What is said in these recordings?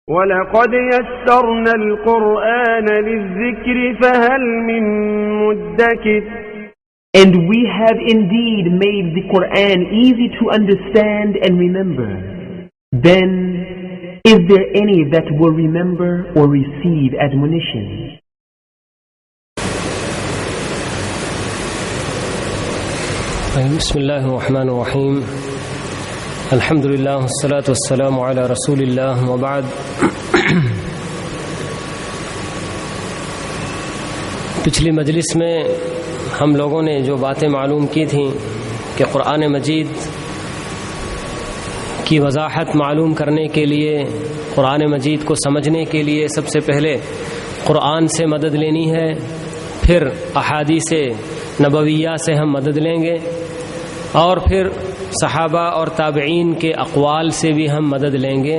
وَلَقَدْ يَسَّرْنَا الْقُرْآنَ لِلذِّكْرِ فَهَلْ مِن مُّدَّكِرٍ. And we have indeed made the Quran easy to understand and remember. Then, is there any that will remember or receive admonition? بسم اللہ الرحمن الرحیم. الحمدللہ والصلاة والسلام علی رسول اللہ وبعد. پچھلی مجلس میں ہم لوگوں نے جو باتیں معلوم کی تھیں کہ قرآن مجید کی وضاحت معلوم کرنے کے لیے، قرآن مجید کو سمجھنے کے لیے سب سے پہلے قرآن سے مدد لینی ہے، پھر احادیث نبویہ سے ہم مدد لیں گے، اور پھر صحابہ اور تابعین کے اقوال سے بھی ہم مدد لیں گے،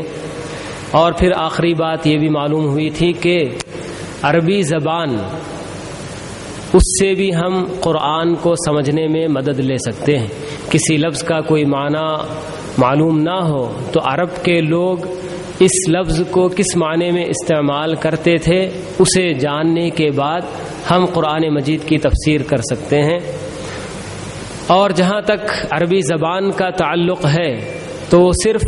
اور پھر آخری بات یہ بھی معلوم ہوئی تھی کہ عربی زبان، اس سے بھی ہم قرآن کو سمجھنے میں مدد لے سکتے ہیں. کسی لفظ کا کوئی معنی معلوم نہ ہو تو عرب کے لوگ اس لفظ کو کس معنی میں استعمال کرتے تھے، اسے جاننے کے بعد ہم قرآن مجید کی تفسیر کر سکتے ہیں. اور جہاں تک عربی زبان کا تعلق ہے تو صرف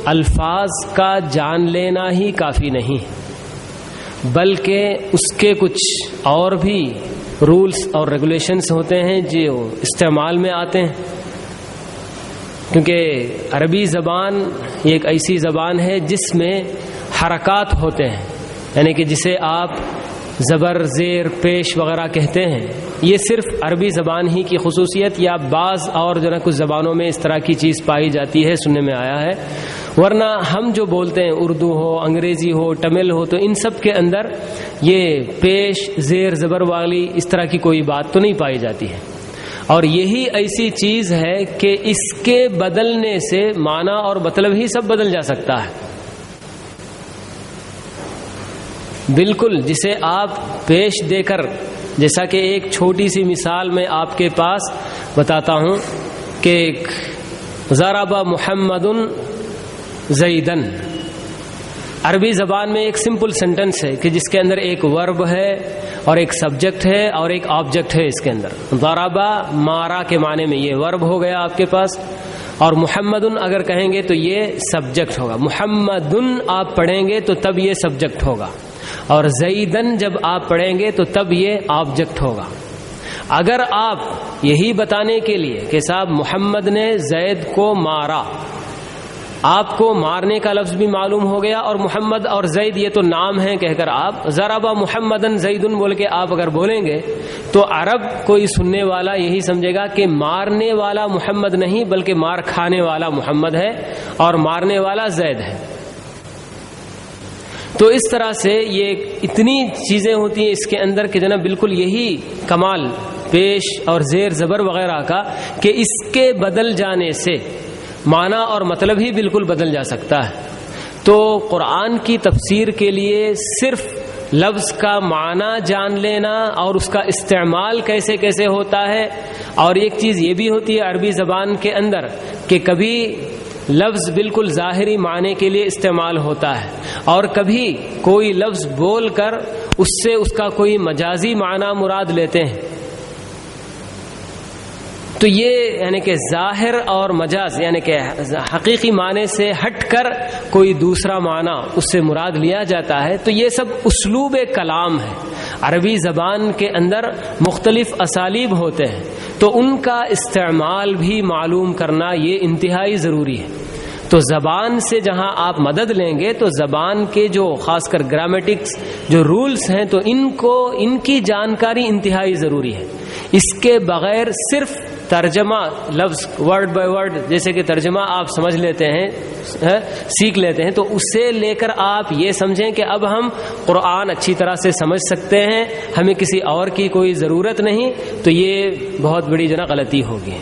الفاظ کا جان لینا ہی کافی نہیں، بلکہ اس کے کچھ اور بھی رولز اور ریگولیشنز ہوتے ہیں جو استعمال میں آتے ہیں. کیونکہ عربی زبان ایک ایسی زبان ہے جس میں حرکات ہوتے ہیں، یعنی کہ جسے آپ زبر، زیر، پیش وغیرہ کہتے ہیں. یہ صرف عربی زبان ہی کی خصوصیت، یا بعض اور جو ہے کچھ زبانوں میں اس طرح کی چیز پائی جاتی ہے، سننے میں آیا ہے. ورنہ ہم جو بولتے ہیں، اردو ہو، انگریزی ہو، تمل ہو، تو ان سب کے اندر یہ پیش، زیر، زبر والی اس طرح کی کوئی بات تو نہیں پائی جاتی ہے. اور یہی ایسی چیز ہے کہ اس کے بدلنے سے معنی اور مطلب ہی سب بدل جا سکتا ہے. بالکل جسے آپ پیش دے کر، جیسا کہ ایک چھوٹی سی مثال میں آپ کے پاس بتاتا ہوں کہ ضرب محمد زیدن، عربی زبان میں ایک سمپل سینٹنس ہے کہ جس کے اندر ایک ورب ہے اور ایک سبجیکٹ ہے اور ایک آبجیکٹ ہے. اس کے اندر ضربہ مارا کے معنی میں یہ ورب ہو گیا آپ کے پاس، اور محمدن اگر کہیں گے تو یہ سبجیکٹ ہوگا. محمدن آپ پڑھیں گے تو تب یہ سبجیکٹ ہوگا، اور زیدن جب آپ پڑھیں گے تو تب یہ آبجیکٹ ہوگا. اگر آپ یہی بتانے کے لیے کہ صاحب محمد نے زید کو مارا، آپ کو مارنے کا لفظ بھی معلوم ہو گیا، اور محمد اور زید یہ تو نام ہیں کہہ کر آپ ضرب محمدن زیدن بول کے آپ اگر بولیں گے تو عرب کوئی سننے والا یہی سمجھے گا کہ مارنے والا محمد نہیں بلکہ مار کھانے والا محمد ہے اور مارنے والا زید ہے. تو اس طرح سے یہ اتنی چیزیں ہوتی ہیں اس کے اندر کہ جناب بالکل یہی کمال پیش اور زیر زبر وغیرہ کا کہ اس کے بدل جانے سے معنی اور مطلب ہی بالکل بدل جا سکتا ہے. تو قرآن کی تفسیر کے لیے صرف لفظ کا معنی جان لینا اور اس کا استعمال کیسے کیسے ہوتا ہے، اور ایک چیز یہ بھی ہوتی ہے عربی زبان کے اندر کہ کبھی لفظ بالکل ظاہری معنی کے لیے استعمال ہوتا ہے، اور کبھی کوئی لفظ بول کر اس سے اس کا کوئی مجازی معنی مراد لیتے ہیں. تو یہ یعنی کہ ظاہر اور مجاز یعنی کہ حقیقی معنی سے ہٹ کر کوئی دوسرا معنی اس سے مراد لیا جاتا ہے. تو یہ سب اسلوب کلام ہے. عربی زبان کے اندر مختلف اسالیب ہوتے ہیں، تو ان کا استعمال بھی معلوم کرنا یہ انتہائی ضروری ہے. تو زبان سے جہاں آپ مدد لیں گے تو زبان کے جو خاص کر گرامیٹکس جو رولز ہیں تو ان کی جانکاری انتہائی ضروری ہے. اس کے بغیر صرف ترجمہ لفظ ورڈ بائی ورڈ جیسے کہ ترجمہ آپ سمجھ لیتے ہیں، سیکھ لیتے ہیں، تو اسے لے کر آپ یہ سمجھیں کہ اب ہم قرآن اچھی طرح سے سمجھ سکتے ہیں، ہمیں کسی اور کی کوئی ضرورت نہیں، تو یہ بہت بڑی غلطی ہوگی.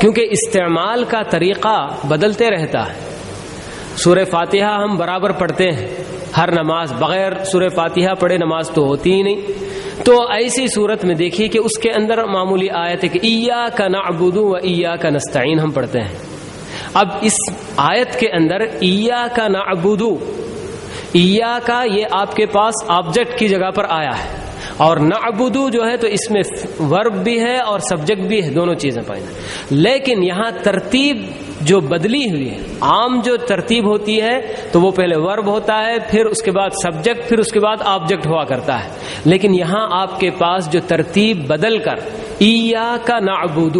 کیونکہ استعمال کا طریقہ بدلتے رہتا ہے. سورہ فاتحہ ہم برابر پڑھتے ہیں ہر نماز، بغیر سورہ فاتحہ پڑھے نماز تو ہوتی ہی نہیں. تو ایسی صورت میں دیکھیے کہ اس کے اندر معمولی آیت ہے کہ ایاک نعبد و ایاک نستعین ہم پڑھتے ہیں. اب اس آیت کے اندر ایاک نعبد، ایاک یہ آپ کے پاس آبجیکٹ کی جگہ پر آیا ہے، اور نعبد جو ہے تو اس میں ورب بھی ہے اور سبجیکٹ بھی ہے، دونوں چیزیں پائی جائیں، لیکن یہاں ترتیب جو بدلی ہوئی ہے، عام جو ترتیب ہوتی ہے تو وہ پہلے ورب ہوتا ہے، پھر اس کے بعد سبجیکٹ، پھر اس کے بعد آبجیکٹ ہوا کرتا ہے، لیکن یہاں آپ کے پاس جو ترتیب بدل کر ایاک نعبد،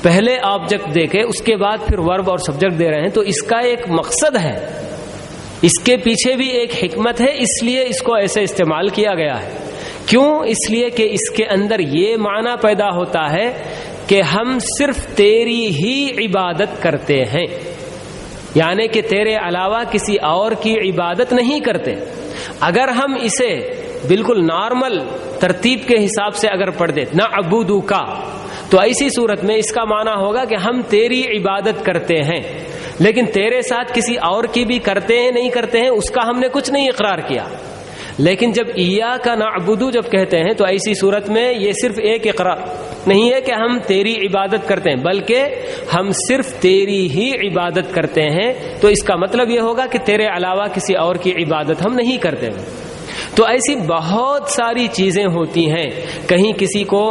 پہلے آبجیکٹ دے کے اس کے بعد پھر ورب اور سبجیکٹ دے رہے ہیں، تو اس کا ایک مقصد ہے، اس کے پیچھے بھی ایک حکمت ہے، اس لیے اس کو ایسے استعمال کیا گیا ہے۔ کیوں؟ اس لیے کہ اس کے اندر یہ معنی پیدا ہوتا ہے کہ ہم صرف تیری ہی عبادت کرتے ہیں، یعنی کہ تیرے علاوہ کسی اور کی عبادت نہیں کرتے۔ اگر ہم اسے بالکل نارمل ترتیب کے حساب سے اگر پڑھ دیں نعبدو کا، تو ایسی صورت میں اس کا معنی ہوگا کہ ہم تیری عبادت کرتے ہیں، لیکن تیرے ساتھ کسی اور کی بھی کرتے ہیں نہیں کرتے ہیں اس کا ہم نے کچھ نہیں اقرار کیا۔ لیکن جب ایاک نعبد جب کہتے ہیں تو ایسی صورت میں یہ صرف ایک اقرار نہیں ہے کہ ہم تیری عبادت کرتے ہیں، بلکہ ہم صرف تیری ہی عبادت کرتے ہیں، تو اس کا مطلب یہ ہوگا کہ تیرے علاوہ کسی اور کی عبادت ہم نہیں کرتے ہیں۔ تو ایسی بہت ساری چیزیں ہوتی ہیں، کہیں کسی کو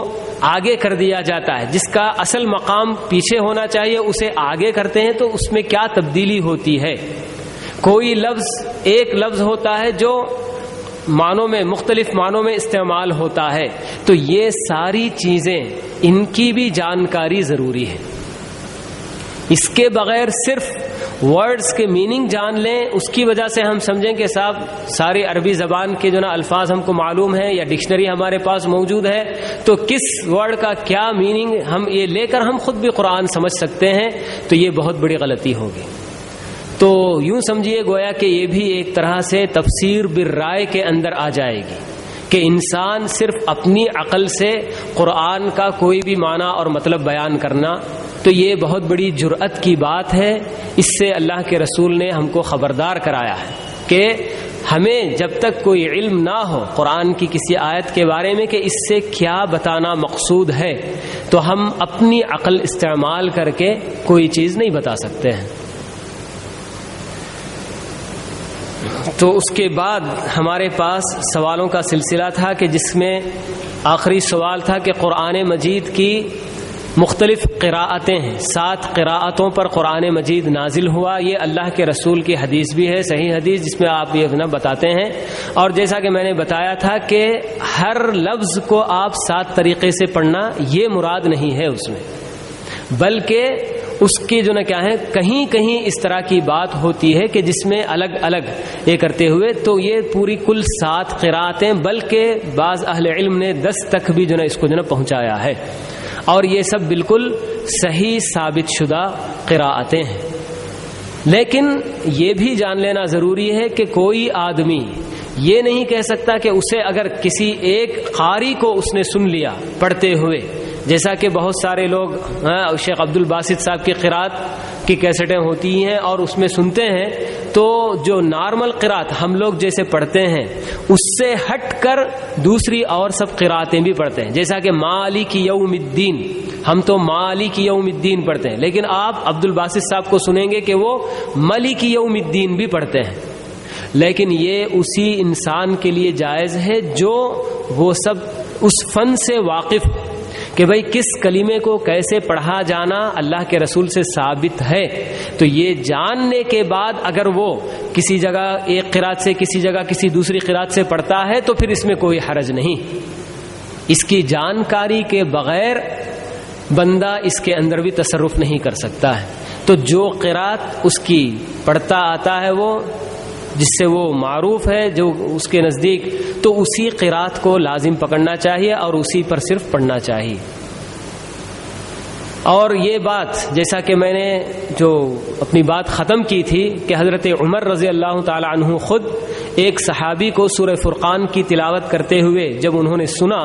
آگے کر دیا جاتا ہے، جس کا اصل مقام پیچھے ہونا چاہیے اسے آگے کرتے ہیں، تو اس میں کیا تبدیلی ہوتی ہے۔ کوئی لفظ ایک لفظ ہوتا ہے جو معنوں میں مختلف معنوں میں استعمال ہوتا ہے، تو یہ ساری چیزیں ان کی بھی جانکاری ضروری ہے۔ اس کے بغیر صرف ورڈز کے میننگ جان لیں، اس کی وجہ سے ہم سمجھیں کہ صاحب ساری عربی زبان کے جو نا الفاظ ہم کو معلوم ہے یا ڈکشنری ہمارے پاس موجود ہے، تو کس ورڈ کا کیا میننگ ہم یہ لے کر ہم خود بھی قرآن سمجھ سکتے ہیں، تو یہ بہت بڑی غلطی ہوگی۔ تو یوں سمجھیے گویا کہ یہ بھی ایک طرح سے تفسیر بالرائے کے اندر آ جائے گی کہ انسان صرف اپنی عقل سے قرآن کا کوئی بھی معنی اور مطلب بیان کرنا، تو یہ بہت بڑی جرأت کی بات ہے۔ اس سے اللہ کے رسول نے ہم کو خبردار کرایا ہے کہ ہمیں جب تک کوئی علم نہ ہو قرآن کی کسی آیت کے بارے میں کہ اس سے کیا بتانا مقصود ہے، تو ہم اپنی عقل استعمال کر کے کوئی چیز نہیں بتا سکتے ہیں۔ تو اس کے بعد ہمارے پاس سوالوں کا سلسلہ تھا کہ جس میں آخری سوال تھا کہ قرآن مجید کی مختلف قراءتیں ہیں، 7 قراءتوں پر قرآن مجید نازل ہوا، یہ اللہ کے رسول کی حدیث بھی ہے، صحیح حدیث، جس میں آپ یہ نہ بتاتے ہیں۔ اور جیسا کہ میں نے بتایا تھا کہ ہر لفظ کو آپ 7 طریقے سے پڑھنا یہ مراد نہیں ہے اس میں، بلکہ اس کی جو نا کیا ہے کہیں کہیں اس طرح کی بات ہوتی ہے کہ جس میں الگ الگ یہ کرتے ہوئے، تو یہ پوری کل 7 قراءتیں، بلکہ بعض اہل علم نے 10 تک بھی جو نا اس کو جو نا پہنچایا ہے، اور یہ سب بالکل صحیح ثابت شدہ قراءتیں ہیں۔ لیکن یہ بھی جان لینا ضروری ہے کہ کوئی آدمی یہ نہیں کہہ سکتا کہ اسے اگر کسی ایک قاری کو اس نے سن لیا پڑھتے ہوئے، جیسا کہ بہت سارے لوگ شیخ عبد الباسط صاحب کی قرات کی کیسٹیں ہوتی ہیں اور اس میں سنتے ہیں، تو جو نارمل قرات ہم لوگ جیسے پڑھتے ہیں اس سے ہٹ کر دوسری اور سب قراتیں بھی پڑھتے ہیں، جیسا کہ مالک یوم الدین، ہم تو مالک یوم الدین پڑھتے ہیں، لیکن آپ عبد الباسط صاحب کو سنیں گے کہ وہ ملک یوم الدین بھی پڑھتے ہیں۔ لیکن یہ اسی انسان کے لیے جائز ہے جو وہ سب اس فن سے واقف کہ بھئی کس کلمے کو کیسے پڑھا جانا اللہ کے رسول سے ثابت ہے، تو یہ جاننے کے بعد اگر وہ کسی جگہ ایک قرات سے کسی جگہ کسی دوسری قرات سے پڑھتا ہے تو پھر اس میں کوئی حرج نہیں۔ اس کی جانکاری کے بغیر بندہ اس کے اندر بھی تصرف نہیں کر سکتا ہے۔ تو جو قرات اس کی پڑھتا آتا ہے وہ جس سے وہ معروف ہے جو اس کے نزدیک، تو اسی قرات کو لازم پکڑنا چاہیے اور اسی پر صرف پڑھنا چاہیے۔ اور یہ بات جیسا کہ میں نے جو اپنی بات ختم کی تھی کہ حضرت عمر رضی اللہ تعالی عنہ خود ایک صحابی کو سورہ فرقان کی تلاوت کرتے ہوئے جب انہوں نے سنا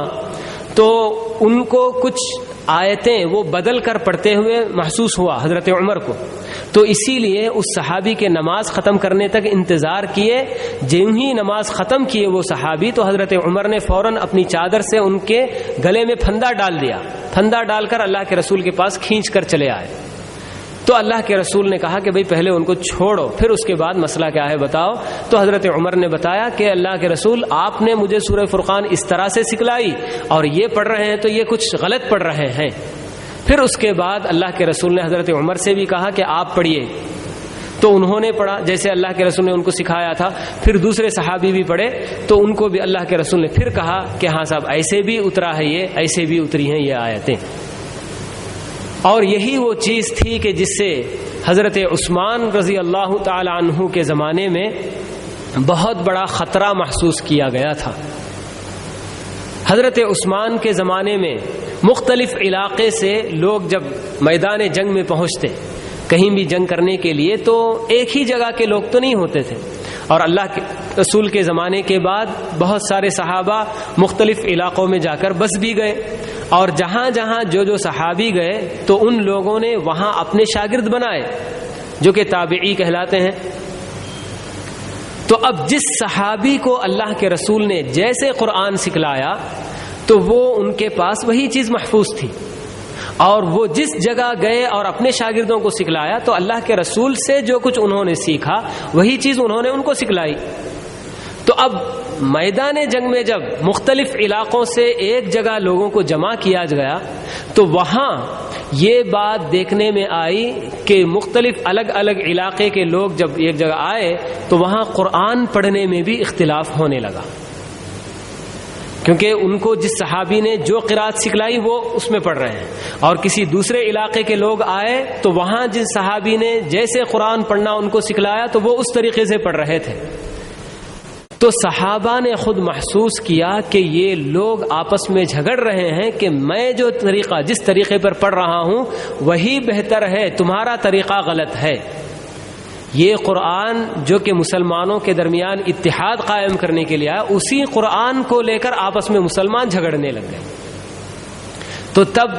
تو ان کو کچھ آیتیں وہ بدل کر پڑھتے ہوئے محسوس ہوا حضرت عمر کو، تو اسی لیے اس صحابی کے نماز ختم کرنے تک انتظار کیے۔ جب ہی نماز ختم کیے وہ صحابی تو حضرت عمر نے فوراً اپنی چادر سے ان کے گلے میں پھندا ڈال دیا، پھندا ڈال کر اللہ کے رسول کے پاس کھینچ کر چلے آئے۔ تو اللہ کے رسول نے کہا کہ بھئی پہلے ان کو چھوڑو، پھر اس کے بعد مسئلہ کیا ہے بتاؤ. تو حضرت عمر نے بتایا کہ اللہ کے رسول آپ نے مجھے سورہ فرقان اس طرح سے سکھلائی اور یہ پڑھ رہے ہیں تو یہ کچھ غلط پڑھ رہے ہیں. پھر اس کے بعد اللہ کے رسول نے حضرت عمر سے بھی کہا کہ آپ پڑھیے، تو انہوں نے پڑھا جیسے اللہ کے رسول نے ان کو سکھایا تھا. پھر دوسرے صحابی بھی پڑھے تو ان کو بھی اللہ کے رسول نے پھر کہا کہ ہاں صاحب ایسے بھی اترا ہے، یہ ایسے بھی اتری ہیں یہ آیتیں. اور یہی وہ چیز تھی کہ جس سے حضرت عثمان رضی اللہ تعالی عنہ کے زمانے میں بہت بڑا خطرہ محسوس کیا گیا تھا. حضرت عثمان کے زمانے میں مختلف علاقے سے لوگ جب میدان جنگ میں پہنچتے کہیں بھی جنگ کرنے کے لیے تو ایک ہی جگہ کے لوگ تو نہیں ہوتے تھے. اور اللہ کے رسول کے زمانے کے بعد بہت سارے صحابہ مختلف علاقوں میں جا کر بس بھی گئے، اور جہاں جہاں جو صحابی گئے تو ان لوگوں نے وہاں اپنے شاگرد بنائے جو کہ تابعی کہلاتے ہیں. تو اب جس صحابی کو اللہ کے رسول نے جیسے قرآن سکھلایا تو وہ ان کے پاس وہی چیز محفوظ تھی، اور وہ جس جگہ گئے اور اپنے شاگردوں کو سکھلایا تو اللہ کے رسول سے جو کچھ انہوں نے سیکھا وہی چیز انہوں نے ان کو سکھلائی. تو اب میدان جنگ میں جب مختلف علاقوں سے ایک جگہ لوگوں کو جمع کیا گیا تو وہاں یہ بات دیکھنے میں آئی کہ مختلف الگ الگ علاقے کے لوگ جب ایک جگہ آئے تو وہاں قرآن پڑھنے میں بھی اختلاف ہونے لگا، کیونکہ ان کو جس صحابی نے جو قرات سکھلائی وہ اس میں پڑھ رہے ہیں، اور کسی دوسرے علاقے کے لوگ آئے تو وہاں جس صحابی نے جیسے قرآن پڑھنا ان کو سکھلایا تو وہ اس طریقے سے پڑھ رہے تھے. تو صحابہ نے خود محسوس کیا کہ یہ لوگ آپس میں جھگڑ رہے ہیں کہ میں جو طریقہ جس طریقے پر پڑھ رہا ہوں وہی بہتر ہے، تمہارا طریقہ غلط ہے. یہ قرآن جو کہ مسلمانوں کے درمیان اتحاد قائم کرنے کے لیے آیا، اسی قرآن کو لے کر آپس میں مسلمان جھگڑنے لگ گئے. تو تب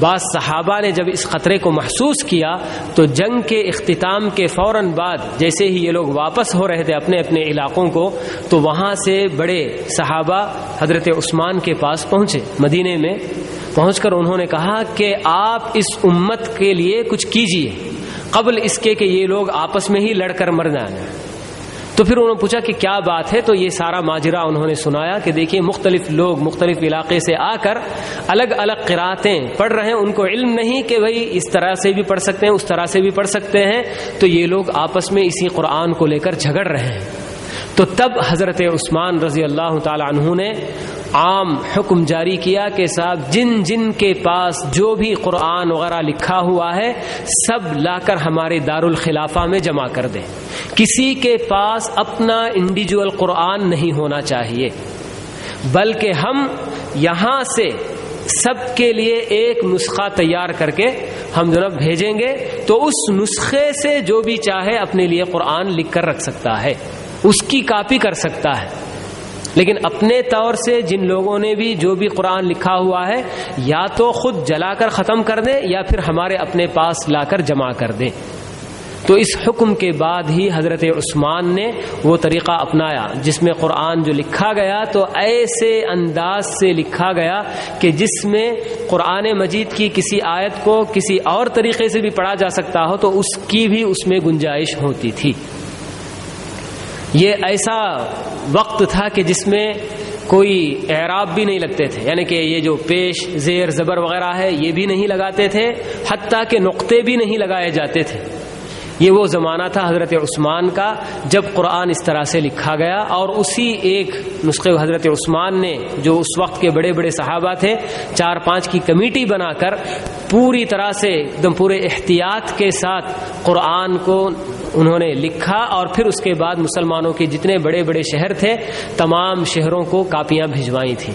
بعض صحابہ نے جب اس خطرے کو محسوس کیا تو جنگ کے اختتام کے فوراً بعد جیسے ہی یہ لوگ واپس ہو رہے تھے اپنے اپنے علاقوں کو، تو وہاں سے بڑے صحابہ حضرت عثمان کے پاس پہنچے. مدینے میں پہنچ کر انہوں نے کہا کہ آپ اس امت کے لیے کچھ کیجیے قبل اس کے کہ یہ لوگ آپس میں ہی لڑ کر مر جائیں. تو پھر انہوں نے پوچھا کہ کیا بات ہے، تو یہ سارا ماجرا انہوں نے سنایا کہ دیکھیے مختلف لوگ مختلف علاقے سے آ کر الگ الگ قراتیں پڑھ رہے ہیں، ان کو علم نہیں کہ بھئی اس طرح سے بھی پڑھ سکتے ہیں اس طرح سے بھی پڑھ سکتے ہیں، تو یہ لوگ آپس میں اسی قرآن کو لے کر جھگڑ رہے ہیں. تو تب حضرت عثمان رضی اللہ تعالی عنہ نے عام حکم جاری کیا کہ صاحب جن جن کے پاس جو بھی قرآن وغیرہ لکھا ہوا ہے سب لا کر ہمارے دارالخلافہ میں جمع کر دیں. کسی کے پاس اپنا انڈیویجول قرآن نہیں ہونا چاہیے، بلکہ ہم یہاں سے سب کے لیے ایک نسخہ تیار کر کے ہم جناب بھیجیں گے، تو اس نسخے سے جو بھی چاہے اپنے لیے قرآن لکھ کر رکھ سکتا ہے، اس کی کاپی کر سکتا ہے. لیکن اپنے طور سے جن لوگوں نے بھی جو بھی قرآن لکھا ہوا ہے یا تو خود جلا کر ختم کر دیں یا پھر ہمارے اپنے پاس لا کر جمع کر دیں. تو اس حکم کے بعد ہی حضرت عثمان نے وہ طریقہ اپنایا جس میں قرآن جو لکھا گیا تو ایسے انداز سے لکھا گیا کہ جس میں قرآن مجید کی کسی آیت کو کسی اور طریقے سے بھی پڑھا جا سکتا ہو تو اس کی بھی اس میں گنجائش ہوتی تھی. یہ ایسا وقت تھا کہ جس میں کوئی اعراب بھی نہیں لگتے تھے، یعنی کہ یہ جو پیش زیر زبر وغیرہ ہے یہ بھی نہیں لگاتے تھے، حتیٰ کہ نقطے بھی نہیں لگائے جاتے تھے. یہ وہ زمانہ تھا حضرت عثمان کا جب قرآن اس طرح سے لکھا گیا، اور اسی ایک نسخے حضرت عثمان نے جو اس وقت کے بڑے بڑے صحابہ تھے 4-5 کی کمیٹی بنا کر پوری طرح سے ایک دم پورے احتیاط کے ساتھ قرآن کو انہوں نے لکھا، اور پھر اس کے بعد مسلمانوں کے جتنے بڑے بڑے شہر تھے تمام شہروں کو کاپیاں بھجوائی تھیں.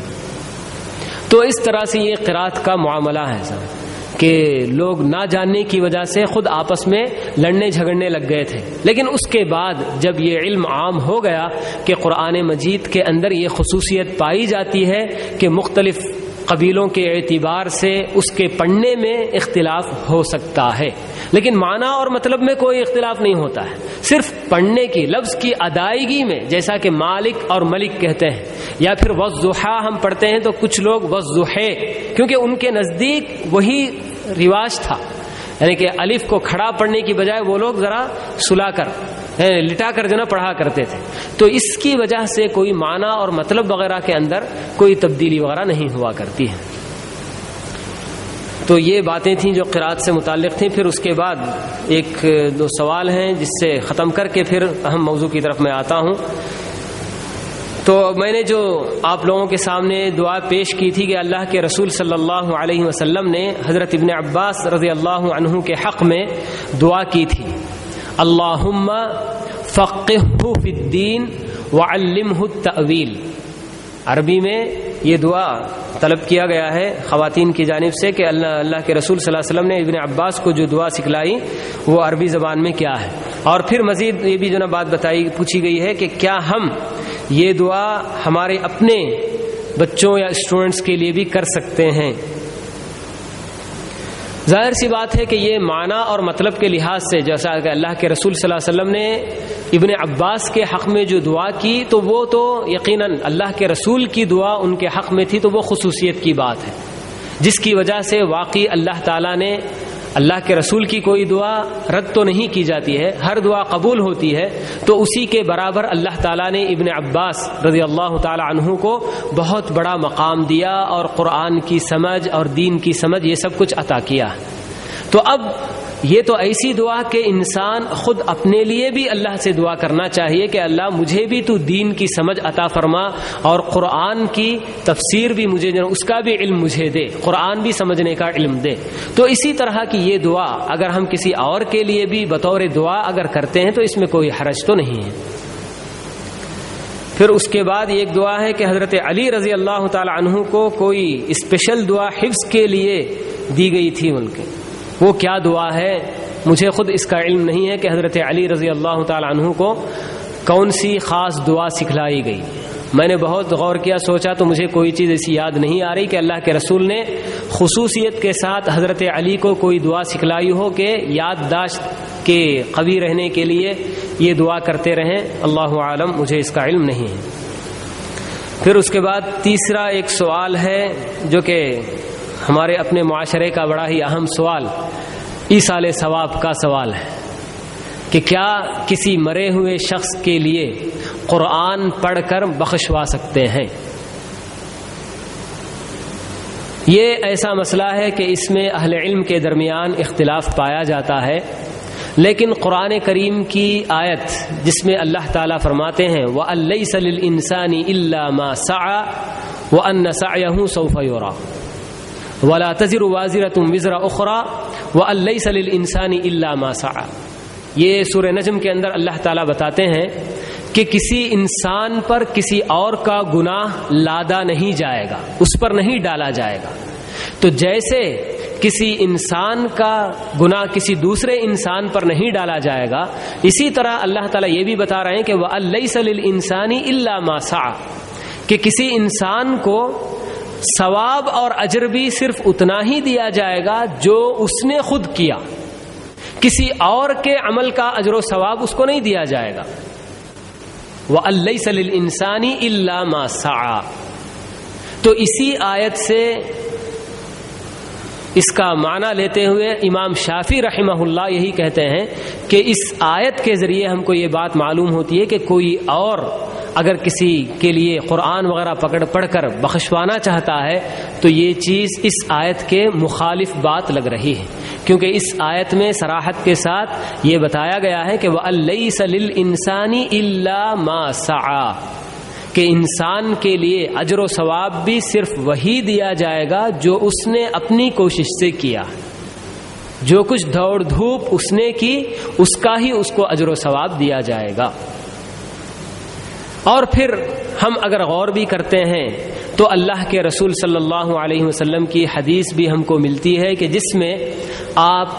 تو اس طرح سے یہ قرات کا معاملہ ہے صاحب کہ لوگ نہ جاننے کی وجہ سے خود آپس میں لڑنے جھگڑنے لگ گئے تھے. لیکن اس کے بعد جب یہ علم عام ہو گیا کہ قرآن مجید کے اندر یہ خصوصیت پائی جاتی ہے کہ مختلف قبیلوں کے اعتبار سے اس کے پڑھنے میں اختلاف ہو سکتا ہے لیکن معنی اور مطلب میں کوئی اختلاف نہیں ہوتا ہے، صرف پڑھنے کی لفظ کی ادائیگی میں، جیسا کہ مالک اور ملک کہتے ہیں، یا پھر والضحیٰ ہم پڑھتے ہیں تو کچھ لوگ والضحیٰ، کیونکہ ان کے نزدیک وہی رواج تھا یعنی کہ الف کو کھڑا پڑھنے کی بجائے وہ لوگ ذرا سلا کر لٹا کر جو نا پڑھا کرتے تھے، تو اس کی وجہ سے کوئی معنی اور مطلب وغیرہ کے اندر کوئی تبدیلی وغیرہ نہیں ہوا کرتی ہے۔ تو یہ باتیں تھیں جو قرات سے متعلق تھیں۔ پھر اس کے بعد ایک دو سوال ہیں جس سے ختم کر کے پھر اہم موضوع کی طرف میں آتا ہوں۔ تو میں نے جو آپ لوگوں کے سامنے دعا پیش کی تھی کہ اللہ کے رسول صلی اللہ علیہ وسلم نے حضرت ابن عباس رضی اللہ عنہ کے حق میں دعا کی تھی، اللہم فقہہ فی الدین وعلمہ التأویل۔ عربی میں یہ دعا طلب کیا گیا ہے خواتین کی جانب سے کہ اللہ کے رسول صلی اللہ علیہ وسلم نے ابن عباس کو جو دعا سکھلائی وہ عربی زبان میں کیا ہے، اور پھر مزید یہ بھی جو نا بات پوچھی گئی ہے کہ کیا ہم یہ دعا ہمارے اپنے بچوں یا اسٹوڈنٹس کے لیے بھی کر سکتے ہیں۔ ظاہر سی بات ہے کہ یہ معنی اور مطلب کے لحاظ سے جیسا کہ اللہ کے رسول صلی اللہ علیہ وسلم نے ابن عباس کے حق میں جو دعا کی تو وہ تو یقیناً اللہ کے رسول کی دعا ان کے حق میں تھی، تو وہ خصوصیت کی بات ہے جس کی وجہ سے واقعی اللہ تعالیٰ نے اللہ کے رسول کی کوئی دعا رد تو نہیں کی جاتی ہے، ہر دعا قبول ہوتی ہے، تو اسی کے برابر اللہ تعالیٰ نے ابن عباس رضی اللہ تعالی عنہ کو بہت بڑا مقام دیا اور قرآن کی سمجھ اور دین کی سمجھ یہ سب کچھ عطا کیا۔ تو اب یہ تو ایسی دعا کہ انسان خود اپنے لیے بھی اللہ سے دعا کرنا چاہیے کہ اللہ مجھے بھی تو دین کی سمجھ عطا فرما اور قرآن کی تفسیر بھی مجھے اس کا بھی علم مجھے دے، قرآن بھی سمجھنے کا علم دے۔ تو اسی طرح کی یہ دعا اگر ہم کسی اور کے لیے بھی بطور دعا اگر کرتے ہیں تو اس میں کوئی حرج تو نہیں ہے۔ پھر اس کے بعد ایک دعا ہے کہ حضرت علی رضی اللہ تعالی عنہ کو کوئی اسپیشل دعا حفظ کے لیے دی گئی تھی ان کے، وہ کیا دعا ہے مجھے خود اس کا علم نہیں ہے کہ حضرت علی رضی اللہ تعالی عنہ کو کون سی خاص دعا سکھلائی گئی۔ میں نے بہت غور کیا، سوچا تو مجھے کوئی چیز ایسی یاد نہیں آ رہی کہ اللہ کے رسول نے خصوصیت کے ساتھ حضرت علی کو کوئی دعا سکھلائی ہو کہ یادداشت کے قوی رہنے کے لیے یہ دعا کرتے رہیں، اللہ عالم، مجھے اس کا علم نہیں ہے۔ پھر اس کے بعد تیسرا ایک سوال ہے جو کہ ہمارے اپنے معاشرے کا بڑا ہی اہم سوال، ایصال ثواب کا سوال ہے کہ کیا کسی مرے ہوئے شخص کے لیے قرآن پڑھ کر بخشوا سکتے ہیں؟ یہ ایسا مسئلہ ہے کہ اس میں اہل علم کے درمیان اختلاف پایا جاتا ہے، لیکن قرآن کریم کی آیت جس میں اللہ تعالیٰ فرماتے ہیں وَأَلَّيْسَ لِلْإِنسَانِ إِلَّا مَا سَعَى وَأَنَّ سَعْيَهُ سَوْفَ يُرَى وَلَا تَزِرُ وَازِرَةٌ وِزْرَ أُخْرَى وَأَن لَّيْسَ لِلْإِنسَانِ إِلَّا مَا سَعَى۔ یہ سورہ نجم کے اندر اللہ تعالیٰ بتاتے ہیں کہ کسی انسان پر کسی اور کا گناہ لادا نہیں جائے گا، اس پر نہیں ڈالا جائے گا۔ تو جیسے کسی انسان کا گناہ کسی دوسرے انسان پر نہیں ڈالا جائے گا، اسی طرح اللہ تعالیٰ یہ بھی بتا رہے ہیں کہ وَأَن لَّيْسَ لِلْإِنسَانِ إِلَّا مَا سَعَى، کہ کسی انسان کو ثواب اور اجر بھی صرف اتنا ہی دیا جائے گا جو اس نے خود کیا، کسی اور کے عمل کا اجر و ثواب اس کو نہیں دیا جائے گا۔ وَأَن لَّيْسَ لِلْإِنسَانِ إِلَّا مَا سَعَى۔ تو اسی آیت سے اس کا معنی لیتے ہوئے امام شافعی رحمہ اللہ یہی کہتے ہیں کہ اس آیت کے ذریعے ہم کو یہ بات معلوم ہوتی ہے کہ کوئی اور اگر کسی کے لیے قرآن وغیرہ پڑھ کر بخشوانا چاہتا ہے تو یہ چیز اس آیت کے مخالف بات لگ رہی ہے، کیونکہ اس آیت میں صراحت کے ساتھ یہ بتایا گیا ہے کہ وَأَن لَّيْسَ لِلْإِنسَانِ إِلَّا مَا سَعَى، کہ انسان کے لیے اجر و ثواب بھی صرف وہی دیا جائے گا جو اس نے اپنی کوشش سے کیا، جو کچھ دوڑ دھوپ اس نے کی اس کا ہی اس کو اجر و ثواب دیا جائے گا۔ اور پھر ہم اگر غور بھی کرتے ہیں تو اللہ کے رسول صلی اللہ علیہ وسلم کی حدیث بھی ہم کو ملتی ہے کہ جس میں آپ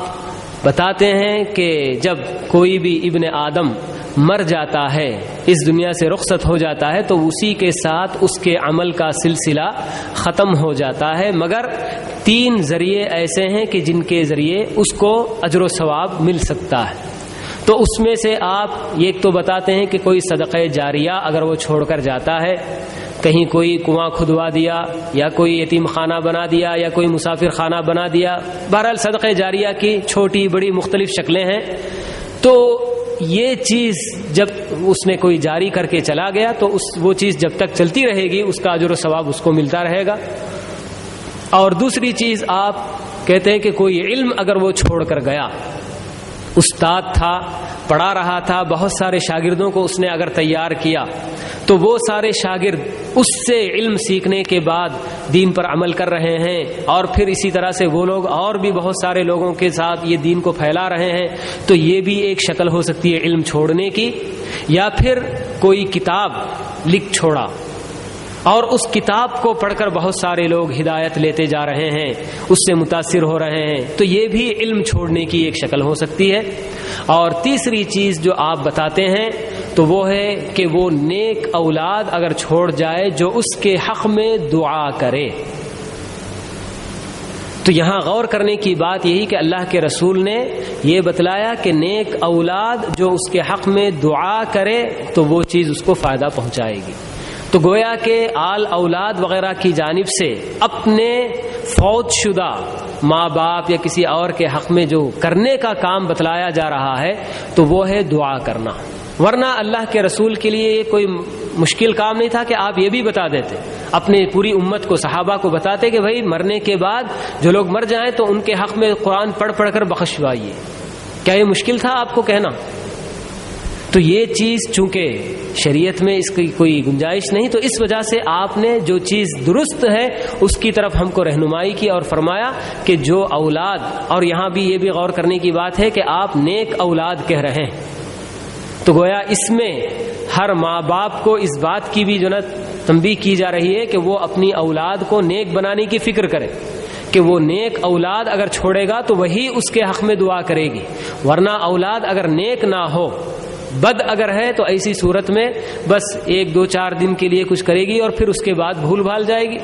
بتاتے ہیں کہ جب کوئی بھی ابن آدم مر جاتا ہے، اس دنیا سے رخصت ہو جاتا ہے، تو اسی کے ساتھ اس کے عمل کا سلسلہ ختم ہو جاتا ہے، مگر 3 ذریعے ایسے ہیں کہ جن کے ذریعے اس کو اجر و ثواب مل سکتا ہے۔ تو اس میں سے آپ ایک تو بتاتے ہیں کہ کوئی صدقہ جاریہ اگر وہ چھوڑ کر جاتا ہے کہیں کوئی کنواں کھدوا دیا یا کوئی یتیم خانہ بنا دیا یا کوئی مسافر خانہ بنا دیا، بہرحال صدقہ جاریہ کی چھوٹی بڑی مختلف شکلیں ہیں. تو یہ چیز جب اس نے کوئی جاری کر کے چلا گیا تو وہ چیز جب تک چلتی رہے گی اس کا اجر و ثواب اس کو ملتا رہے گا. اور دوسری چیز آپ کہتے ہیں کہ کوئی علم اگر وہ چھوڑ کر گیا، استاد تھا، پڑھا رہا تھا، بہت سارے شاگردوں کو اس نے اگر تیار کیا تو وہ سارے شاگرد اس سے علم سیکھنے کے بعد دین پر عمل کر رہے ہیں، اور پھر اسی طرح سے وہ لوگ اور بھی بہت سارے لوگوں کے ساتھ یہ دین کو پھیلا رہے ہیں. تو یہ بھی ایک شکل ہو سکتی ہے علم چھوڑنے کی. یا پھر کوئی کتاب لکھ چھوڑا اور اس کتاب کو پڑھ کر بہت سارے لوگ ہدایت لیتے جا رہے ہیں، اس سے متاثر ہو رہے ہیں، تو یہ بھی علم چھوڑنے کی ایک شکل ہو سکتی ہے. اور تیسری چیز جو آپ بتاتے ہیں تو وہ ہے کہ وہ نیک اولاد اگر چھوڑ جائے جو اس کے حق میں دعا کرے. تو یہاں غور کرنے کی بات یہی کہ اللہ کے رسول نے یہ بتلایا کہ نیک اولاد جو اس کے حق میں دعا کرے تو وہ چیز اس کو فائدہ پہنچائے گی. تو گویا کہ آل اولاد وغیرہ کی جانب سے اپنے فوت شدہ ماں باپ یا کسی اور کے حق میں جو کرنے کا کام بتلایا جا رہا ہے تو وہ ہے دعا کرنا. ورنہ اللہ کے رسول کے لیے یہ کوئی مشکل کام نہیں تھا کہ آپ یہ بھی بتا دیتے، اپنے پوری امت کو، صحابہ کو بتاتے کہ بھائی مرنے کے بعد جو لوگ مر جائیں تو ان کے حق میں قرآن پڑھ پڑھ کر بخشوائیے. کیا یہ مشکل تھا آپ کو کہنا؟ تو یہ چیز چونکہ شریعت میں اس کی کوئی گنجائش نہیں، تو اس وجہ سے آپ نے جو چیز درست ہے اس کی طرف ہم کو رہنمائی کی اور فرمایا کہ جو اولاد، اور یہاں بھی یہ بھی غور کرنے کی بات ہے کہ آپ نیک اولاد کہہ رہے ہیں، تو گویا اس میں ہر ماں باپ کو اس بات کی بھی جو نا تنبیہ کی جا رہی ہے کہ وہ اپنی اولاد کو نیک بنانے کی فکر کرے، کہ وہ نیک اولاد اگر چھوڑے گا تو وہی اس کے حق میں دعا کرے گی. ورنہ اولاد اگر نیک نہ ہو، بد اگر ہے، تو ایسی صورت میں بس 1-2-4 دن کے لیے کچھ کرے گی اور پھر اس کے بعد بھول بھال جائے گی.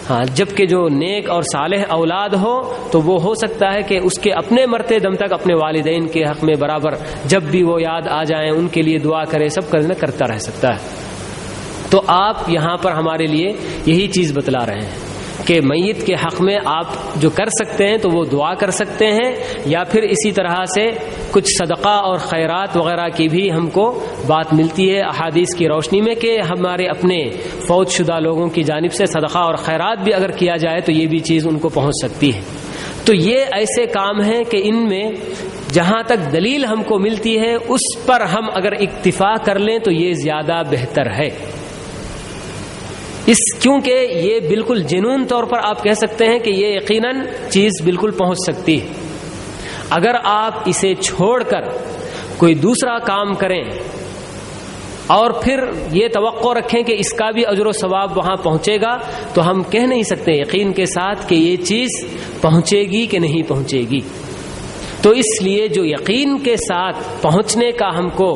ہاں، جبکہ جو نیک اور صالح اولاد ہو تو وہ ہو سکتا ہے کہ اس کے اپنے مرتے دم تک اپنے والدین کے حق میں برابر جب بھی وہ یاد آ جائیں ان کے لیے دعا کرے، سب کرتا رہ سکتا ہے. تو آپ یہاں پر ہمارے لیے یہی چیز بتلا رہے ہیں کہ میت کے حق میں آپ جو کر سکتے ہیں تو وہ دعا کر سکتے ہیں، یا پھر اسی طرح سے کچھ صدقہ اور خیرات وغیرہ کی بھی ہم کو بات ملتی ہے احادیث کی روشنی میں کہ ہمارے اپنے فوت شدہ لوگوں کی جانب سے صدقہ اور خیرات بھی اگر کیا جائے تو یہ بھی چیز ان کو پہنچ سکتی ہے. تو یہ ایسے کام ہیں کہ ان میں جہاں تک دلیل ہم کو ملتی ہے اس پر ہم اگر اکتفا کر لیں تو یہ زیادہ بہتر ہے. کیونکہ یہ بالکل جنون طور پر آپ کہہ سکتے ہیں کہ یہ یقیناً چیز بالکل پہنچ سکتی ہے. اگر آپ اسے چھوڑ کر کوئی دوسرا کام کریں اور پھر یہ توقع رکھیں کہ اس کا بھی اجر و ثواب وہاں پہنچے گا تو ہم کہہ نہیں سکتے یقین کے ساتھ کہ یہ چیز پہنچے گی کہ نہیں پہنچے گی. تو اس لیے جو یقین کے ساتھ پہنچنے کا ہم کو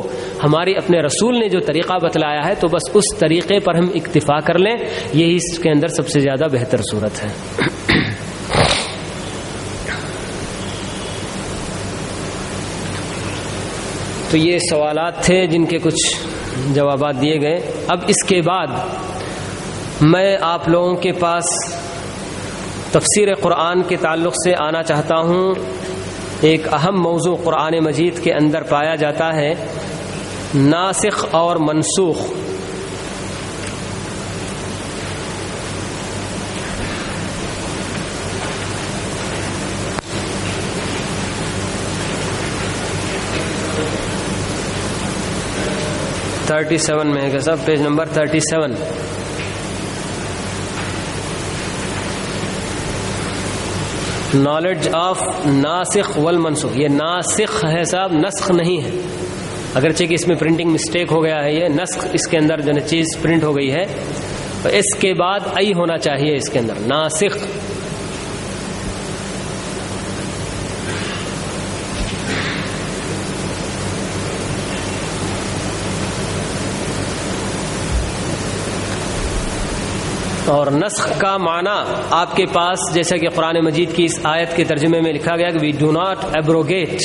ہمارے اپنے رسول نے جو طریقہ بتلایا ہے تو بس اس طریقے پر ہم اکتفا کر لیں، یہی اس کے اندر سب سے زیادہ بہتر صورت ہے. تو یہ سوالات تھے جن کے کچھ جوابات دیے گئے. اب اس کے بعد میں آپ لوگوں کے پاس تفسیر قرآن کے تعلق سے آنا چاہتا ہوں. ایک اہم موضوع قرآن مجید کے اندر پایا جاتا ہے ناسخ اور منسوخ. میں ہے صاحب پیج نمبر 37. نالج آف ناسخ والمنسوخ. یہ ناسخ ہے صاحب، نسخ نہیں ہے، اگرچہ کہ اس میں پرنٹنگ مسٹیک ہو گیا ہے. یہ نسخ اس کے اندر جو چیز پرنٹ ہو گئی ہے تو اس کے بعد ای ہونا چاہیے اس کے اندر. ناسخ اور نسخ کا معنی آپ کے پاس جیسا کہ قرآن مجید کی اس آیت کے ترجمے میں لکھا گیا کہ وی ڈو ناٹ ایبروگیٹ،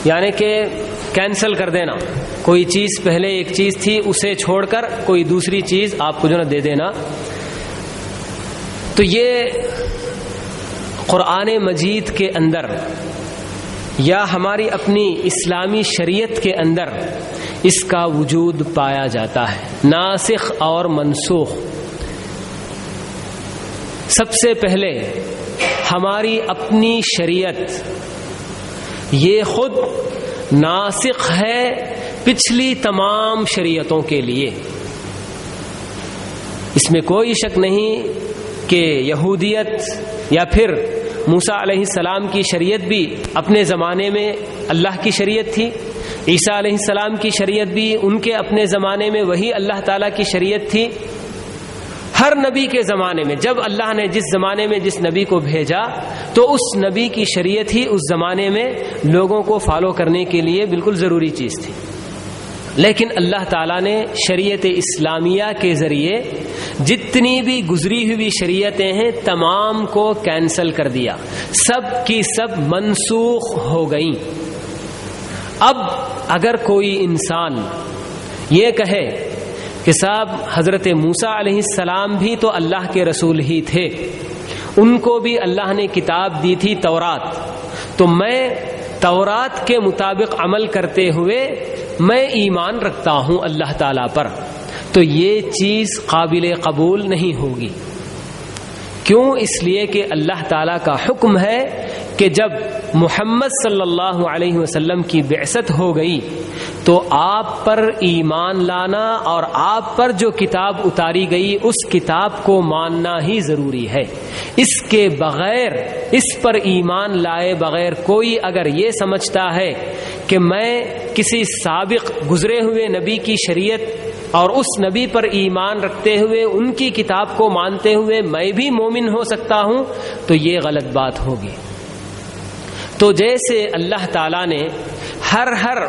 یعنی کہ کینسل کر دینا، کوئی چیز پہلے ایک چیز تھی اسے چھوڑ کر کوئی دوسری چیز آپ کو جو نا دے دینا. تو یہ قرآن مجید کے اندر یا ہماری اپنی اسلامی شریعت کے اندر اس کا وجود پایا جاتا ہے، ناسخ اور منسوخ. سب سے پہلے ہماری اپنی شریعت یہ خود ناسخ ہے پچھلی تمام شریعتوں کے لیے. اس میں کوئی شک نہیں کہ یہودیت یا پھر موسیٰ علیہ السلام کی شریعت بھی اپنے زمانے میں اللہ کی شریعت تھی، عیسیٰ علیہ السلام کی شریعت بھی ان کے اپنے زمانے میں وہی اللہ تعالیٰ کی شریعت تھی. ہر نبی کے زمانے میں جب اللہ نے جس زمانے میں جس نبی کو بھیجا تو اس نبی کی شریعت ہی اس زمانے میں لوگوں کو فالو کرنے کے لیے بالکل ضروری چیز تھی. لیکن اللہ تعالیٰ نے شریعت اسلامیہ کے ذریعے جتنی بھی گزری ہوئی شریعتیں ہیں تمام کو کینسل کر دیا، سب کی سب منسوخ ہو گئیں. اب اگر کوئی انسان یہ کہے کہ صاحب حضرت موسیٰ علیہ السلام بھی تو اللہ کے رسول ہی تھے، ان کو بھی اللہ نے کتاب دی تھی تورات، تو میں تورات کے مطابق عمل کرتے ہوئے میں ایمان رکھتا ہوں اللہ تعالیٰ پر، تو یہ چیز قابل قبول نہیں ہوگی. کیوں؟ اس لیے کہ اللہ تعالیٰ کا حکم ہے کہ جب محمد صلی اللہ علیہ وسلم کی بعثت ہو گئی تو آپ پر ایمان لانا اور آپ پر جو کتاب اتاری گئی اس کتاب کو ماننا ہی ضروری ہے. اس کے بغیر، اس پر ایمان لائے بغیر کوئی اگر یہ سمجھتا ہے کہ میں کسی سابق گزرے ہوئے نبی کی شریعت اور اس نبی پر ایمان رکھتے ہوئے ان کی کتاب کو مانتے ہوئے میں بھی مومن ہو سکتا ہوں، تو یہ غلط بات ہوگی. تو جیسے اللہ تعالیٰ نے ہر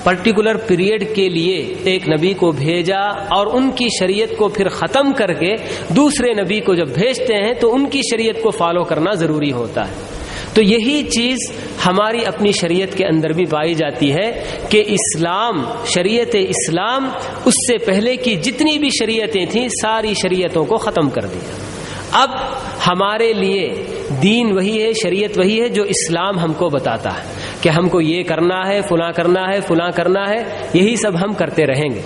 پرٹیکولر پیریڈ کے لیے ایک نبی کو بھیجا اور ان کی شریعت کو پھر ختم کر کے دوسرے نبی کو جب بھیجتے ہیں تو ان کی شریعت کو فالو کرنا ضروری ہوتا ہے. تو یہی چیز ہماری اپنی شریعت کے اندر بھی پائی جاتی ہے کہ اسلام، شریعت اسلام اس سے پہلے کی جتنی بھی شریعتیں تھیں ساری شریعتوں کو ختم کر دیا. اب ہمارے لیے دین وہی ہے، شریعت وہی ہے جو اسلام ہم کو بتاتا ہے کہ ہم کو یہ کرنا ہے، فلاں کرنا ہے، فلاں کرنا ہے، یہی سب ہم کرتے رہیں گے.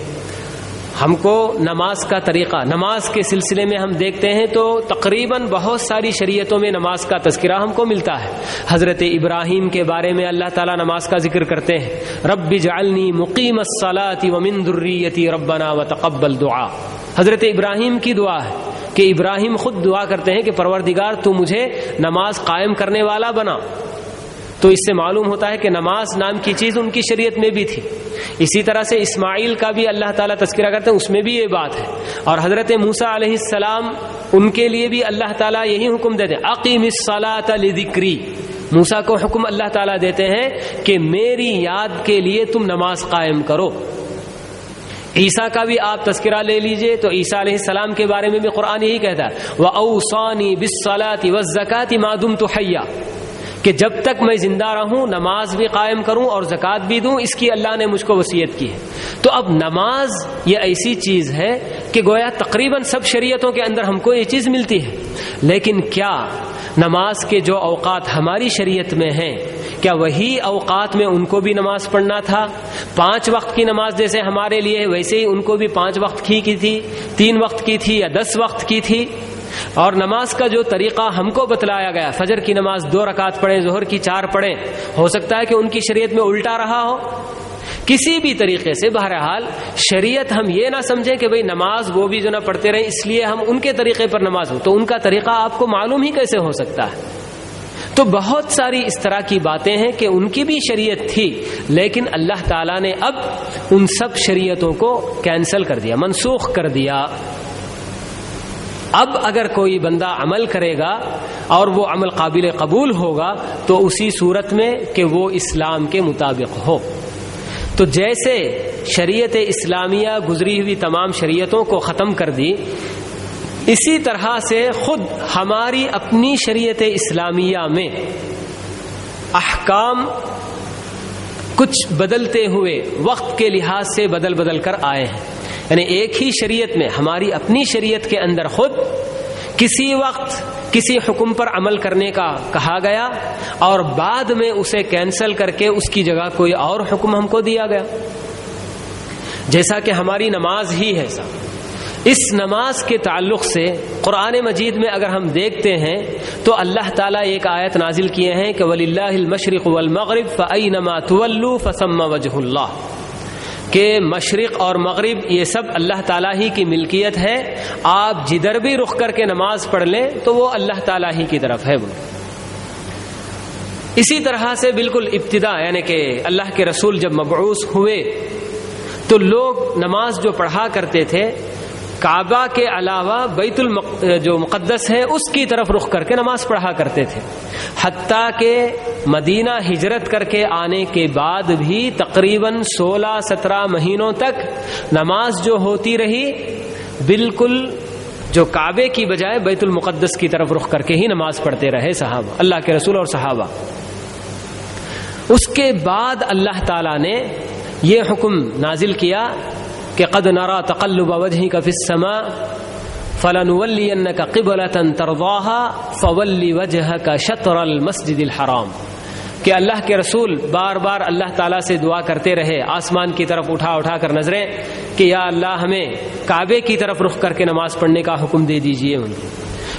ہم کو نماز کا طریقہ، نماز کے سلسلے میں ہم دیکھتے ہیں تو تقریباً بہت ساری شریعتوں میں نماز کا تذکرہ ہم کو ملتا ہے. حضرت ابراہیم کے بارے میں اللہ تعالیٰ نماز کا ذکر کرتے ہیں، رب اجعلنی مقیم الصلاۃ ومن ذریتی ربنا وتقبل دعا. حضرت ابراہیم کی دعا ہے کہ ابراہیم خود دعا کرتے ہیں کہ پروردگار تو مجھے نماز قائم کرنے والا بنا. تو اس سے معلوم ہوتا ہے کہ نماز نام کی چیز ان کی شریعت میں بھی تھی. اسی طرح سے اسماعیل کا بھی اللہ تعالیٰ تذکرہ کرتے ہیں، اس میں بھی یہ بات ہے. اور حضرت موسیٰ علیہ السلام ان کے لیے بھی اللہ تعالیٰ یہی حکم دیتے ہیں، اقیم الصلاۃ لذکری. موسیٰ کو حکم اللہ تعالیٰ دیتے ہیں کہ میری یاد کے لیے تم نماز قائم کرو. عیسیٰ کا بھی آپ تذکرہ لے لیجئے تو عیسیٰ علیہ السلام کے بارے میں بھی قرآن یہی کہتا ہے، وَأَوْصَانِي بِالصَّلَاةِ وَالزَّكَاةِ مَا دُمْتُ حَيًّا، کہ جب تک میں زندہ رہوں نماز بھی قائم کروں اور زکوٰۃ بھی دوں، اس کی اللہ نے مجھ کو وصیت کی ہے. تو اب نماز یہ ایسی چیز ہے کہ گویا تقریباً سب شریعتوں کے اندر ہم کو یہ چیز ملتی ہے. لیکن کیا نماز کے جو اوقات ہماری شریعت میں ہیں کیا وہی اوقات میں ان کو بھی نماز پڑھنا تھا؟ 5 وقت کی نماز جیسے ہمارے لیے ویسے ہی ان کو بھی 5 وقت کی تھی، 3 وقت کی تھی یا 10 وقت کی تھی. اور نماز کا جو طریقہ ہم کو بتلایا گیا، فجر کی نماز 2 رکعت پڑھیں، ظہر کی 4 پڑھیں، ہو سکتا ہے کہ ان کی شریعت میں الٹا رہا ہو. کسی بھی طریقے سے بہرحال شریعت ہم یہ نہ سمجھیں کہ بھئی نماز وہ بھی جو نہ پڑھتے رہیں اس لیے ہم ان کے طریقے پر نماز ہو، تو ان کا طریقہ آپ کو معلوم ہی کیسے ہو سکتا ہے. تو بہت ساری اس طرح کی باتیں ہیں کہ ان کی بھی شریعت تھی لیکن اللہ تعالیٰ نے اب ان سب شریعتوں کو کینسل کر دیا، منسوخ کر دیا. اب اگر کوئی بندہ عمل کرے گا اور وہ عمل قابل قبول ہوگا تو اسی صورت میں کہ وہ اسلام کے مطابق ہو. تو جیسے شریعت اسلامیہ گزری ہوئی تمام شریعتوں کو ختم کر دی، اسی طرح سے خود ہماری اپنی شریعت اسلامیہ میں احکام کچھ بدلتے ہوئے وقت کے لحاظ سے بدل بدل کر آئے ہیں. یعنی ایک ہی شریعت میں، ہماری اپنی شریعت کے اندر خود کسی وقت کسی حکم پر عمل کرنے کا کہا گیا اور بعد میں اسے کینسل کر کے اس کی جگہ کوئی اور حکم ہم کو دیا گیا. جیسا کہ ہماری نماز ہی ہے صاحب. اس نماز کے تعلق سے قرآن مجید میں اگر ہم دیکھتے ہیں تو اللہ تعالیٰ ایک آیت نازل کیے ہیں کہ وَلِلَّهِ الْمَشْرِقُ وَالْمَغْرِبُ فَأَيْنَمَا تُوَلُّوا فَثَمَّ وَجْهُ اللَّهِ، کہ مشرق اور مغرب یہ سب اللہ تعالیٰ ہی کی ملکیت ہے، آپ جدھر بھی رخ کر کے نماز پڑھ لیں تو وہ اللہ تعالیٰ ہی کی طرف ہے. اسی طرح سے بالکل ابتدا یعنی کہ اللہ کے رسول جب مبعوث ہوئے تو لوگ نماز جو پڑھا کرتے تھے کعبہ کے علاوہ بیت جو مقدس ہے اس کی طرف رخ کر کے نماز پڑھا کرتے تھے، حتیٰ کہ مدینہ ہجرت کر کے آنے کے بعد بھی تقریباً 16-17 مہینوں تک نماز جو ہوتی رہی بالکل جو کعبے کی بجائے بیت المقدس کی طرف رخ کر کے ہی نماز پڑھتے رہے صحابہ، اللہ کے رسول اور صحابہ. اس کے بعد اللہ تعالیٰ نے یہ حکم نازل کیا کہ قد نرى تقلب وجهك في السماء فلنولينك قبلة ترضاها فول وجهك شطر المسجد الحرام، کہ اللہ کے رسول بار بار اللہ تعالیٰ سے دعا کرتے رہے آسمان کی طرف اٹھا اٹھا کر نظریں کہ یا اللہ ہمیں کعبے کی طرف رخ کر کے نماز پڑھنے کا حکم دے دیجئے.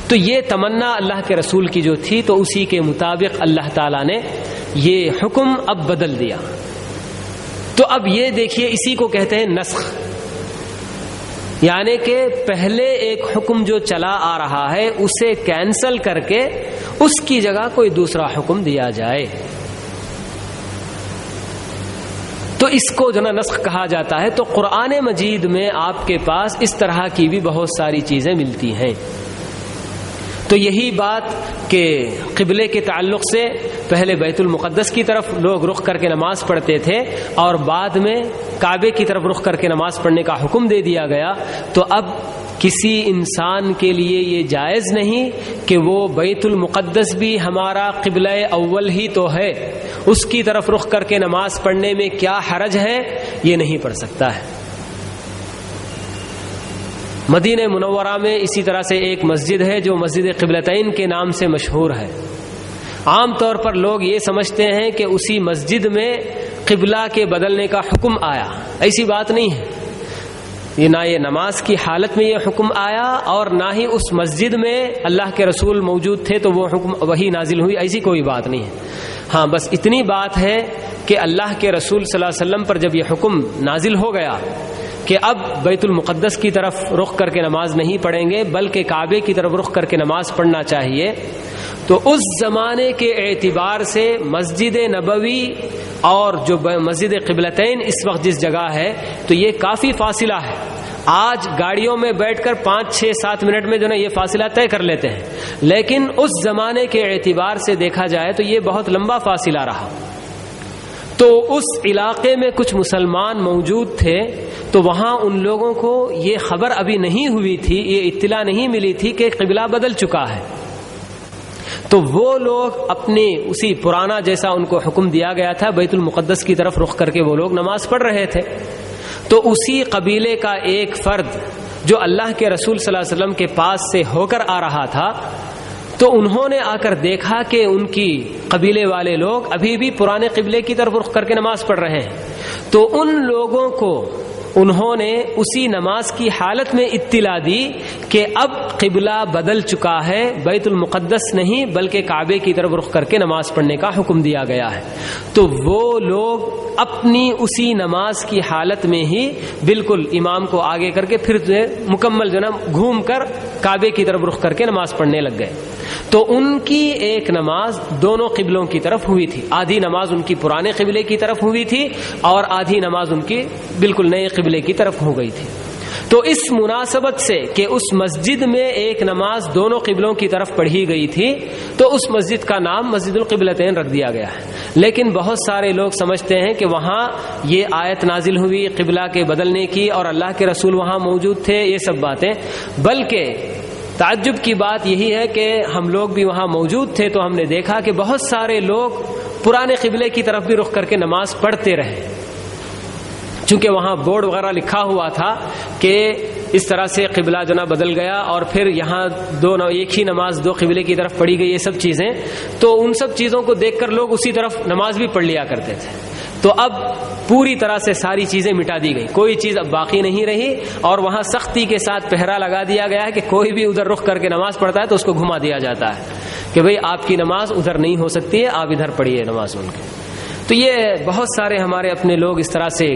تو یہ تمنا اللہ کے رسول کی جو تھی تو اسی کے مطابق اللہ تعالیٰ نے یہ حکم اب بدل دیا. تو اب یہ دیکھیے اسی کو کہتے ہیں نسخ، یعنی کہ پہلے ایک حکم جو چلا آ رہا ہے اسے کینسل کر کے اس کی جگہ کوئی دوسرا حکم دیا جائے. تو اس کو جو نا نسخ کہا جاتا ہے. تو قرآن مجید میں آپ کے پاس اس طرح کی بھی بہت ساری چیزیں ملتی ہیں. تو یہی بات کہ قبلے کے تعلق سے پہلے بیت المقدس کی طرف لوگ رخ کر کے نماز پڑھتے تھے اور بعد میں کعبے کی طرف رخ کر کے نماز پڑھنے کا حکم دے دیا گیا. تو اب کسی انسان کے لیے یہ جائز نہیں کہ وہ بیت المقدس بھی ہمارا قبلہ اول ہی تو ہے، اس کی طرف رخ کر کے نماز پڑھنے میں کیا حرج ہے، یہ نہیں پڑھ سکتا ہے. مدینہ منورہ میں اسی طرح سے ایک مسجد ہے جو مسجد قبلتین کے نام سے مشہور ہے. عام طور پر لوگ یہ سمجھتے ہیں کہ اسی مسجد میں قبلہ کے بدلنے کا حکم آیا. ایسی بات نہیں ہے. یہ نہ یہ نماز کی حالت میں یہ حکم آیا اور نہ ہی اس مسجد میں اللہ کے رسول موجود تھے تو وہ حکم وہی نازل ہوئی، ایسی کوئی بات نہیں ہے. ہاں بس اتنی بات ہے کہ اللہ کے رسول صلی اللہ علیہ وسلم پر جب یہ حکم نازل ہو گیا کہ اب بیت المقدس کی طرف رخ کر کے نماز نہیں پڑھیں گے بلکہ کعبے کی طرف رخ کر کے نماز پڑھنا چاہیے، تو اس زمانے کے اعتبار سے مسجد نبوی اور جو مسجد قبلتین اس وقت جس جگہ ہے تو یہ کافی فاصلہ ہے. آج گاڑیوں میں بیٹھ کر 5-6-7 منٹ میں جو نا یہ فاصلہ طے کر لیتے ہیں، لیکن اس زمانے کے اعتبار سے دیکھا جائے تو یہ بہت لمبا فاصلہ رہا. تو اس علاقے میں کچھ مسلمان موجود تھے تو وہاں ان لوگوں کو یہ خبر ابھی نہیں ہوئی تھی، یہ اطلاع نہیں ملی تھی کہ قبلہ بدل چکا ہے. تو وہ لوگ اپنے اسی پرانا جیسا ان کو حکم دیا گیا تھا بیت المقدس کی طرف رخ کر کے وہ لوگ نماز پڑھ رہے تھے. تو اسی قبیلے کا ایک فرد جو اللہ کے رسول صلی اللہ علیہ وسلم کے پاس سے ہو کر آ رہا تھا تو انہوں نے آ کر دیکھا کہ ان کی قبیلے والے لوگ ابھی بھی پرانے قبلے کی طرف رخ کر کے نماز پڑھ رہے ہیں. تو ان لوگوں کو انہوں نے اسی نماز کی حالت میں اطلاع دی کہ اب قبلہ بدل چکا ہے، بیت المقدس نہیں بلکہ کعبے کی طرف رخ کر کے نماز پڑھنے کا حکم دیا گیا ہے. تو وہ لوگ اپنی اسی نماز کی حالت میں ہی بالکل امام کو آگے کر کے پھر مکمل جو نا گھوم کر کعبے کی طرف رخ کر کے نماز پڑھنے لگ گئے. تو ان کی ایک نماز دونوں قبلوں کی طرف ہوئی تھی. آدھی نماز ان کی پرانے قبلے کی طرف ہوئی تھی اور آدھی نماز ان کی بالکل نئے قبلے کی طرف ہو گئی تھی. تو اس مناسبت سے کہ اس مسجد میں ایک نماز دونوں قبلوں کی طرف پڑھی گئی تھی تو اس مسجد کا نام مسجد القبلتین رکھ دیا گیا ہے. لیکن بہت سارے لوگ سمجھتے ہیں کہ وہاں یہ آیت نازل ہوئی قبلہ کے بدلنے کی اور اللہ کے رسول وہاں موجود تھے، یہ سب باتیں. بلکہ تعجب کی بات یہی ہے کہ ہم لوگ بھی وہاں موجود تھے تو ہم نے دیکھا کہ بہت سارے لوگ پرانے قبلے کی طرف بھی رخ کر کے نماز پڑھتے رہے، چونکہ وہاں بورڈ وغیرہ لکھا ہوا تھا کہ اس طرح سے قبلہ جو نا بدل گیا اور پھر یہاں ایک ہی نماز دو قبلے کی طرف پڑھی گئی، یہ سب چیزیں، تو ان سب چیزوں کو دیکھ کر لوگ اسی طرف نماز بھی پڑھ لیا کرتے تھے۔ تو اب پوری طرح سے ساری چیزیں مٹا دی گئی، کوئی چیز اب باقی نہیں رہی، اور وہاں سختی کے ساتھ پہرا لگا دیا گیا ہے کہ کوئی بھی ادھر رخ کر کے نماز پڑھتا ہے تو اس کو گھما دیا جاتا ہے کہ بھئی آپ کی نماز ادھر نہیں ہو سکتی ہے، آپ ادھر پڑھیے نماز ان کی۔ تو یہ بہت سارے ہمارے اپنے لوگ اس طرح سے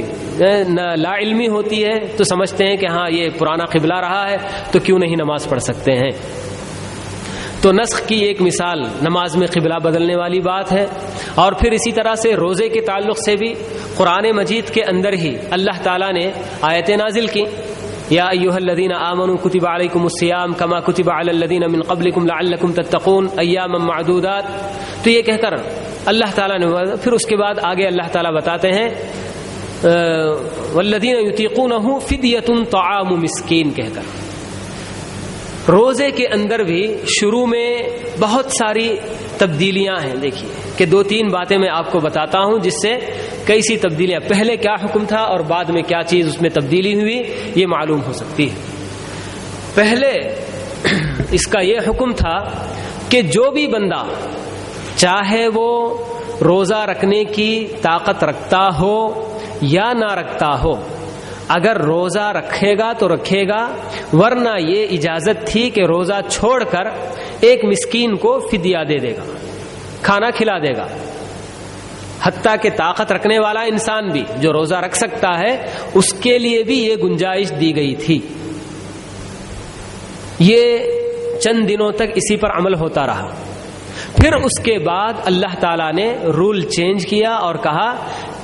لا علمی ہوتی ہے تو سمجھتے ہیں کہ ہاں یہ پرانا قبلہ رہا ہے تو کیوں نہیں نماز پڑھ سکتے ہیں۔ تو نسخ کی ایک مثال نماز میں قبلہ بدلنے والی بات ہے۔ اور پھر اسی طرح سے روزے کے تعلق سے بھی قرآن مجید کے اندر ہی اللہ تعالیٰ نے آیتیں نازل کی، یا ایھا الذین آمنوا کتب علیکم الصیام کما کتب علی الذین من قبلکم لعلکم تتقون ایاما معدودات۔ تو یہ کہہ کر اللہ تعالیٰ نے، پھر اس کے بعد آگے اللہ تعالیٰ بتاتے ہیں والذین یطیقونہ فدیۃ طعام مسکین کہہ کر۔ روزے کے اندر بھی شروع میں بہت ساری تبدیلیاں ہیں۔ دیکھیے کہ دو تین باتیں میں آپ کو بتاتا ہوں جس سے کئی سی تبدیلیاں، پہلے کیا حکم تھا اور بعد میں کیا چیز اس میں تبدیلی ہوئی، یہ معلوم ہو سکتی ہے۔ پہلے اس کا یہ حکم تھا کہ جو بھی بندہ چاہے وہ روزہ رکھنے کی طاقت رکھتا ہو یا نہ رکھتا ہو، اگر روزہ رکھے گا تو رکھے گا، ورنہ یہ اجازت تھی کہ روزہ چھوڑ کر ایک مسکین کو فدیہ دے دے گا، کھانا کھلا دے گا۔ حتیٰ کہ طاقت رکھنے والا انسان بھی جو روزہ رکھ سکتا ہے اس کے لیے بھی یہ گنجائش دی گئی تھی۔ یہ چند دنوں تک اسی پر عمل ہوتا رہا۔ پھر اس کے بعد اللہ تعالیٰ نے رول چینج کیا اور کہا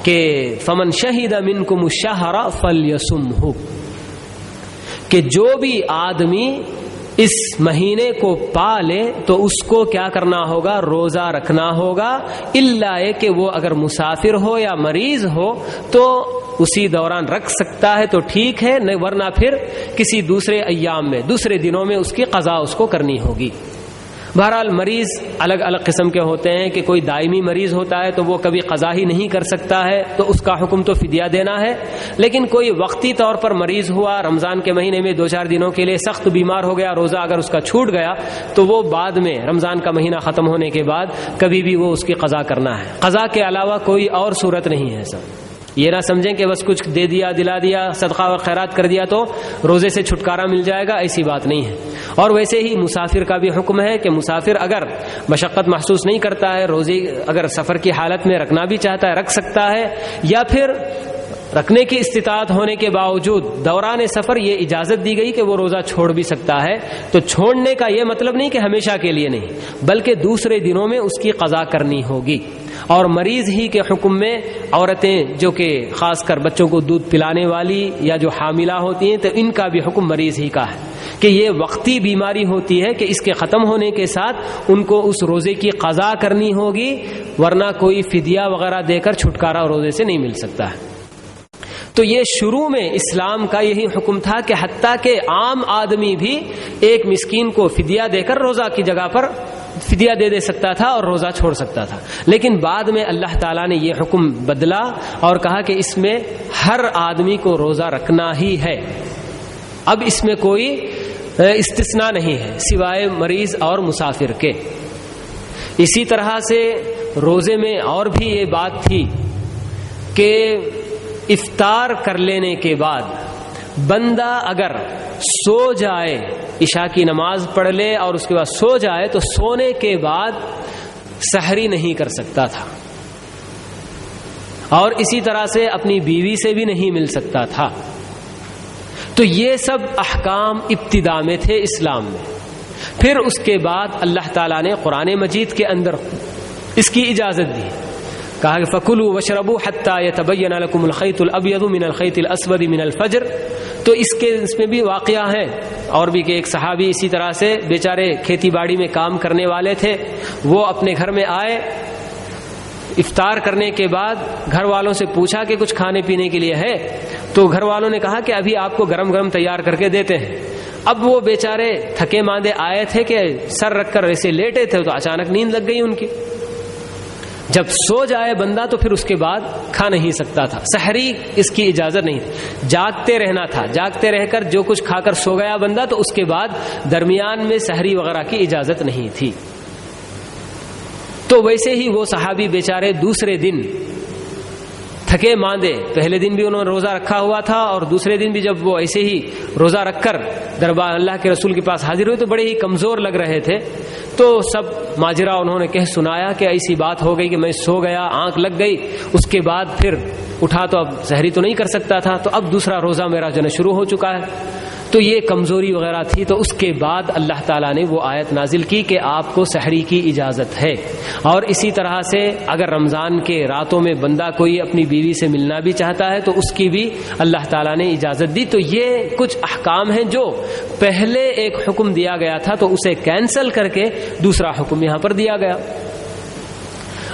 کہ فمن شہد منکم الشہر فلیصمہ، کہ جو بھی آدمی اس مہینے کو پا لے تو اس کو کیا کرنا ہوگا، روزہ رکھنا ہوگا، الا کہ وہ اگر مسافر ہو یا مریض ہو تو اسی دوران رکھ سکتا ہے تو ٹھیک ہے، ورنہ پھر کسی دوسرے ایام میں، دوسرے دنوں میں اس کی قضا اس کو کرنی ہوگی۔ بہرحال مریض الگ الگ قسم کے ہوتے ہیں کہ کوئی دائمی مریض ہوتا ہے تو وہ کبھی قضا ہی نہیں کر سکتا ہے تو اس کا حکم تو فدیہ دینا ہے، لیکن کوئی وقتی طور پر مریض ہوا، رمضان کے مہینے میں 2-4 دنوں کے لیے سخت بیمار ہو گیا، روزہ اگر اس کا چھوٹ گیا تو وہ بعد میں رمضان کا مہینہ ختم ہونے کے بعد کبھی بھی وہ اس کی قضا کرنا ہے۔ قضا کے علاوہ کوئی اور صورت نہیں ہے سب۔ یہ نہ سمجھیں کہ بس کچھ دے دیا، دلا دیا، صدقہ و خیرات کر دیا تو روزے سے چھٹکارا مل جائے گا، ایسی بات نہیں ہے۔ اور ویسے ہی مسافر کا بھی حکم ہے کہ مسافر اگر مشقت محسوس نہیں کرتا ہے، روزے اگر سفر کی حالت میں رکھنا بھی چاہتا ہے رکھ سکتا ہے، یا پھر رکھنے کی استطاعت ہونے کے باوجود دوران سفر یہ اجازت دی گئی کہ وہ روزہ چھوڑ بھی سکتا ہے۔ تو چھوڑنے کا یہ مطلب نہیں کہ ہمیشہ کے لیے نہیں، بلکہ دوسرے دنوں میں اس کی قضا کرنی ہوگی۔ اور مریض ہی کے حکم میں عورتیں جو کہ خاص کر بچوں کو دودھ پلانے والی یا جو حاملہ ہوتی ہیں تو ان کا بھی حکم مریض ہی کا ہے کہ یہ وقتی بیماری ہوتی ہے کہ اس کے ختم ہونے کے ساتھ ان کو اس روزے کی قضا کرنی ہوگی، ورنہ کوئی فدیہ وغیرہ دے کر چھٹکارا روزے سے نہیں مل سکتا ہے۔ تو یہ شروع میں اسلام کا یہی حکم تھا کہ حتیٰ کہ عام آدمی بھی ایک مسکین کو فدیہ دے کر روزہ کی جگہ پر فدیہ دے سکتا تھا اور روزہ چھوڑ سکتا تھا، لیکن بعد میں اللہ تعالیٰ نے یہ حکم بدلا اور کہا کہ اس میں ہر آدمی کو روزہ رکھنا ہی ہے، اب اس میں کوئی استثناء نہیں ہے سوائے مریض اور مسافر کے۔ اسی طرح سے روزے میں اور بھی یہ بات تھی کہ افطار کر لینے کے بعد بندہ اگر سو جائے، عشاء کی نماز پڑھ لے اور اس کے بعد سو جائے تو سونے کے بعد سحری نہیں کر سکتا تھا، اور اسی طرح سے اپنی بیوی سے بھی نہیں مل سکتا تھا۔ تو یہ سب احکام ابتدا میں تھے اسلام میں۔ پھر اس کے بعد اللہ تعالیٰ نے قرآن مجید کے اندر اس کی اجازت دی، کہا کہ فَكُلُوا وَاشْرَبُوا حَتَّى يَتَبَيَّنَ لَكُمُ الْخَيْطُ الْأَبْيَضُ مِنَ الْخَيْطِ الْأَسْوَدِ مِنَ الْفَجْرِ۔ تو اس میں بھی واقعہ ہے اور بھی کہ ایک صحابی اسی طرح سے بیچارے کھیتی باڑی میں کام کرنے والے تھے، وہ اپنے گھر میں آئے، افطار کرنے کے بعد گھر والوں سے پوچھا کہ کچھ کھانے پینے کے لیے ہے، تو گھر والوں نے کہا کہ ابھی آپ کو گرم گرم تیار کر کے دیتے ہیں۔ اب وہ بیچارے تھکے ماندے آئے تھے کہ سر رکھ کر ایسے لیٹے تھے تو اچانک نیند لگ گئی ان کی۔ جب سو جائے بندہ تو پھر اس کے بعد کھا نہیں سکتا تھا، سحری اس کی اجازت نہیں تھی، جاگتے رہنا تھا، جاگتے رہ کر جو کچھ کھا کر سو گیا بندہ تو اس کے بعد درمیان میں سحری وغیرہ کی اجازت نہیں تھی۔ تو ویسے ہی وہ صحابی بیچارے دوسرے دن تھکے ماندے، پہلے دن بھی انہوں نے روزہ رکھا ہوا تھا اور دوسرے دن بھی جب وہ ایسے ہی روزہ رکھ کر دربار اللہ کے رسول کے پاس حاضر ہوئے تو بڑے ہی کمزور لگ رہے تھے۔ تو سب ماجرا انہوں نے کہہ سنایا کہ ایسی بات ہو گئی کہ میں سو گیا، آنکھ لگ گئی، اس کے بعد پھر اٹھا تو اب سحری تو نہیں کر سکتا تھا، تو اب دوسرا روزہ میرا جو ہے شروع ہو چکا ہے۔ تو یہ کمزوری وغیرہ تھی، تو اس کے بعد اللہ تعالیٰ نے وہ آیت نازل کی کہ آپ کو سحری کی اجازت ہے۔ اور اسی طرح سے اگر رمضان کے راتوں میں بندہ کوئی اپنی بیوی سے ملنا بھی چاہتا ہے تو اس کی بھی اللہ تعالیٰ نے اجازت دی۔ تو یہ کچھ احکام ہیں جو پہلے ایک حکم دیا گیا تھا تو اسے کینسل کر کے دوسرا حکم یہاں پر دیا گیا۔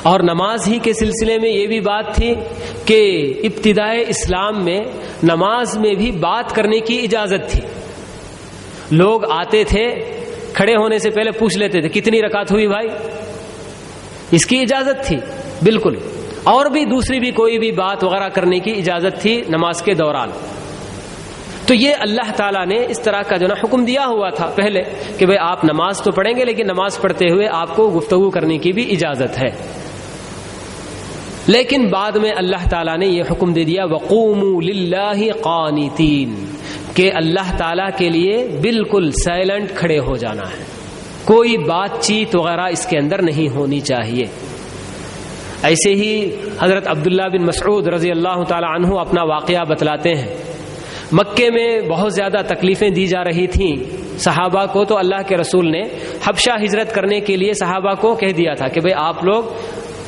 اور نماز ہی کے سلسلے میں یہ بھی بات تھی کہ ابتدائے اسلام میں نماز میں بھی بات کرنے کی اجازت تھی۔ لوگ آتے تھے، کھڑے ہونے سے پہلے پوچھ لیتے تھے کتنی رکعت ہوئی بھائی، اس کی اجازت تھی بالکل۔ اور بھی دوسری بھی کوئی بھی بات وغیرہ کرنے کی اجازت تھی نماز کے دوران۔ تو یہ اللہ تعالیٰ نے اس طرح کا جو نا حکم دیا ہوا تھا پہلے کہ بھئی آپ نماز تو پڑھیں گے لیکن نماز پڑھتے ہوئے آپ کو گفتگو کرنے کی بھی اجازت ہے۔ لیکن بعد میں اللہ تعالیٰ نے یہ حکم دے دیا وَقُومُوا لِلَّهِ قَانِتِينَ کہ اللہ تعالیٰ کے لیے بالکل سائلنٹ کھڑے ہو جانا ہے، کوئی بات چیت وغیرہ اس کے اندر نہیں ہونی چاہیے۔ ایسے ہی حضرت عبداللہ بن مسعود رضی اللہ تعالی عنہ اپنا واقعہ بتلاتے ہیں۔ مکے میں بہت زیادہ تکلیفیں دی جا رہی تھیں صحابہ کو، تو اللہ کے رسول نے حبشہ ہجرت کرنے کے لیے صحابہ کو کہہ دیا تھا کہ بھئی آپ لوگ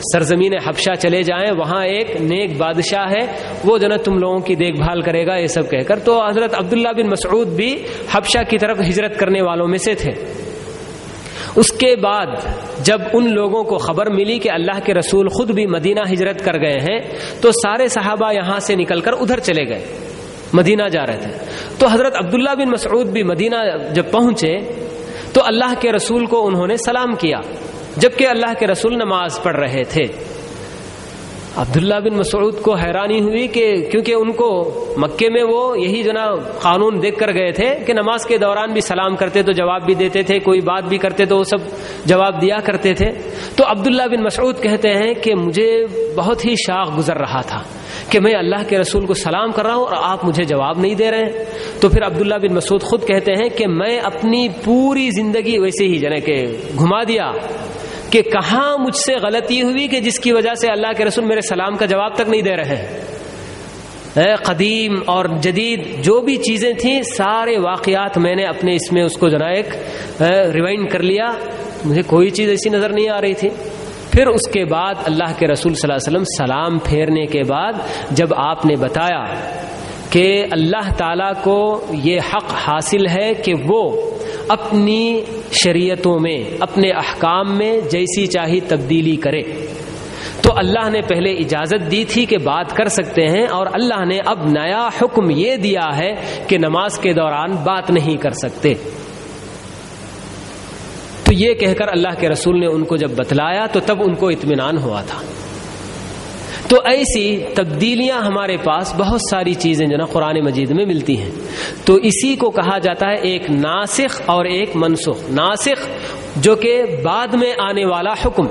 سرزمین حبشہ چلے جائیں، وہاں ایک نیک بادشاہ ہے، وہ جو نا تم لوگوں کی دیکھ بھال کرے گا، یہ سب کہہ کر۔ تو حضرت عبداللہ بن مسعود بھی حبشہ کی طرف ہجرت کرنے والوں میں سے تھے۔ اس کے بعد جب ان لوگوں کو خبر ملی کہ اللہ کے رسول خود بھی مدینہ ہجرت کر گئے ہیں تو سارے صحابہ یہاں سے نکل کر ادھر چلے گئے، مدینہ جا رہے تھے۔ تو حضرت عبداللہ بن مسعود بھی مدینہ جب پہنچے تو اللہ کے رسول کو انہوں نے سلام کیا جبکہ اللہ کے رسول نماز پڑھ رہے تھے۔ عبداللہ بن مسعود کو حیرانی ہوئی کہ کیونکہ ان کو مکے میں وہ یہی جو نا قانون دیکھ کر گئے تھے کہ نماز کے دوران بھی سلام کرتے تو جواب بھی دیتے تھے، کوئی بات بھی کرتے تو وہ سب جواب دیا کرتے تھے۔ تو عبداللہ بن مسعود کہتے ہیں کہ مجھے بہت ہی شاق گزر رہا تھا کہ میں اللہ کے رسول کو سلام کر رہا ہوں اور آپ مجھے جواب نہیں دے رہے ہیں۔ تو پھر عبداللہ بن مسعود خود کہتے ہیں کہ میں اپنی پوری زندگی ویسے ہی جنے کہ گھما دیا کہ کہاں مجھ سے غلطی ہوئی کہ جس کی وجہ سے اللہ کے رسول میرے سلام کا جواب تک نہیں دے رہے ہیں۔ قدیم اور جدید جو بھی چیزیں تھیں سارے واقعات میں نے اپنے اس میں اس کو جنا ایک ریوائنڈ کر لیا، مجھے کوئی چیز ایسی نظر نہیں آ رہی تھی۔ پھر اس کے بعد اللہ کے رسول صلی اللہ علیہ وسلم سلام پھیرنے کے بعد جب آپ نے بتایا کہ اللہ تعالیٰ کو یہ حق حاصل ہے کہ وہ اپنی شریعتوں میں اپنے احکام میں جیسی چاہی تبدیلی کرے، تو اللہ نے پہلے اجازت دی تھی کہ بات کر سکتے ہیں، اور اللہ نے اب نیا حکم یہ دیا ہے کہ نماز کے دوران بات نہیں کر سکتے۔ تو یہ کہہ کر اللہ کے رسول نے ان کو جب بتلایا تو تب ان کو اطمینان ہوا تھا۔ تو ایسی تبدیلیاں ہمارے پاس بہت ساری چیزیں جو نا قرآن مجید میں ملتی ہیں، تو اسی کو کہا جاتا ہے ایک ناسخ اور ایک منسوخ۔ ناسخ جو کہ بعد میں آنے والا حکم،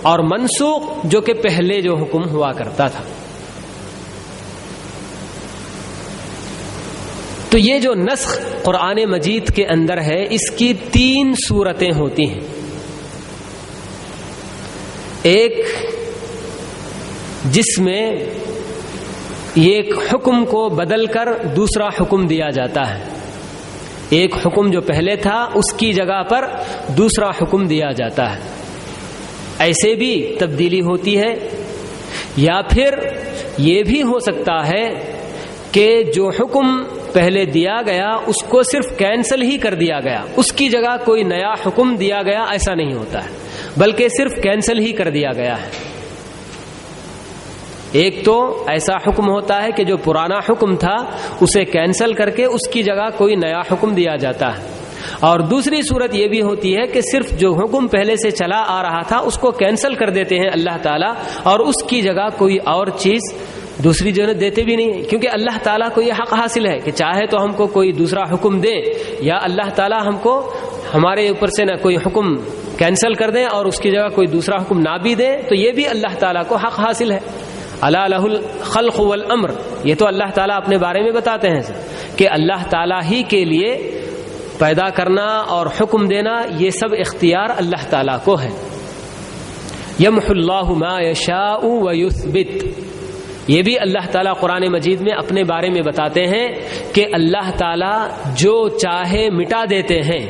اور منسوخ جو کہ پہلے جو حکم ہوا کرتا تھا۔ تو یہ جو نسخ قرآن مجید کے اندر ہے اس کی 3 صورتیں ہوتی ہیں۔ ایک جس میں ایک حکم کو بدل کر دوسرا حکم دیا جاتا ہے، ایک حکم جو پہلے تھا اس کی جگہ پر دوسرا حکم دیا جاتا ہے، ایسے بھی تبدیلی ہوتی ہے۔ یا پھر یہ بھی ہو سکتا ہے کہ جو حکم پہلے دیا گیا اس کو صرف کینسل ہی کر دیا گیا، اس کی جگہ کوئی نیا حکم دیا گیا، ایسا نہیں ہوتا ہے بلکہ صرف کینسل ہی کر دیا گیا ہے۔ ایک تو ایسا حکم ہوتا ہے کہ جو پرانا حکم تھا اسے کینسل کر کے اس کی جگہ کوئی نیا حکم دیا جاتا ہے، اور دوسری صورت یہ بھی ہوتی ہے کہ صرف جو حکم پہلے سے چلا آ رہا تھا اس کو کینسل کر دیتے ہیں اللہ تعالیٰ، اور اس کی جگہ کوئی اور چیز دوسری جو دیتے بھی نہیں، کیونکہ اللہ تعالیٰ کو یہ حق حاصل ہے کہ چاہے تو ہم کو کوئی دوسرا حکم دے، یا اللہ تعالیٰ ہم کو ہمارے اوپر سے نہ کوئی حکم کینسل کر دیں اور اس کی جگہ کوئی دوسرا حکم نہ بھی دیں، تو یہ بھی اللہ تعالیٰ کو حق حاصل ہے۔ الا لہ الخلق والامر، یہ تو اللہ تعالیٰ اپنے بارے میں بتاتے ہیں کہ اللہ تعالیٰ ہی کے لیے پیدا کرنا اور حکم دینا یہ سب اختیار اللہ تعالیٰ کو ہے۔ یمحو اللہ ما یشاء ویثبت، یہ بھی اللہ تعالیٰ قرآن مجید میں اپنے بارے میں بتاتے ہیں کہ اللہ تعالیٰ جو چاہے مٹا دیتے ہیں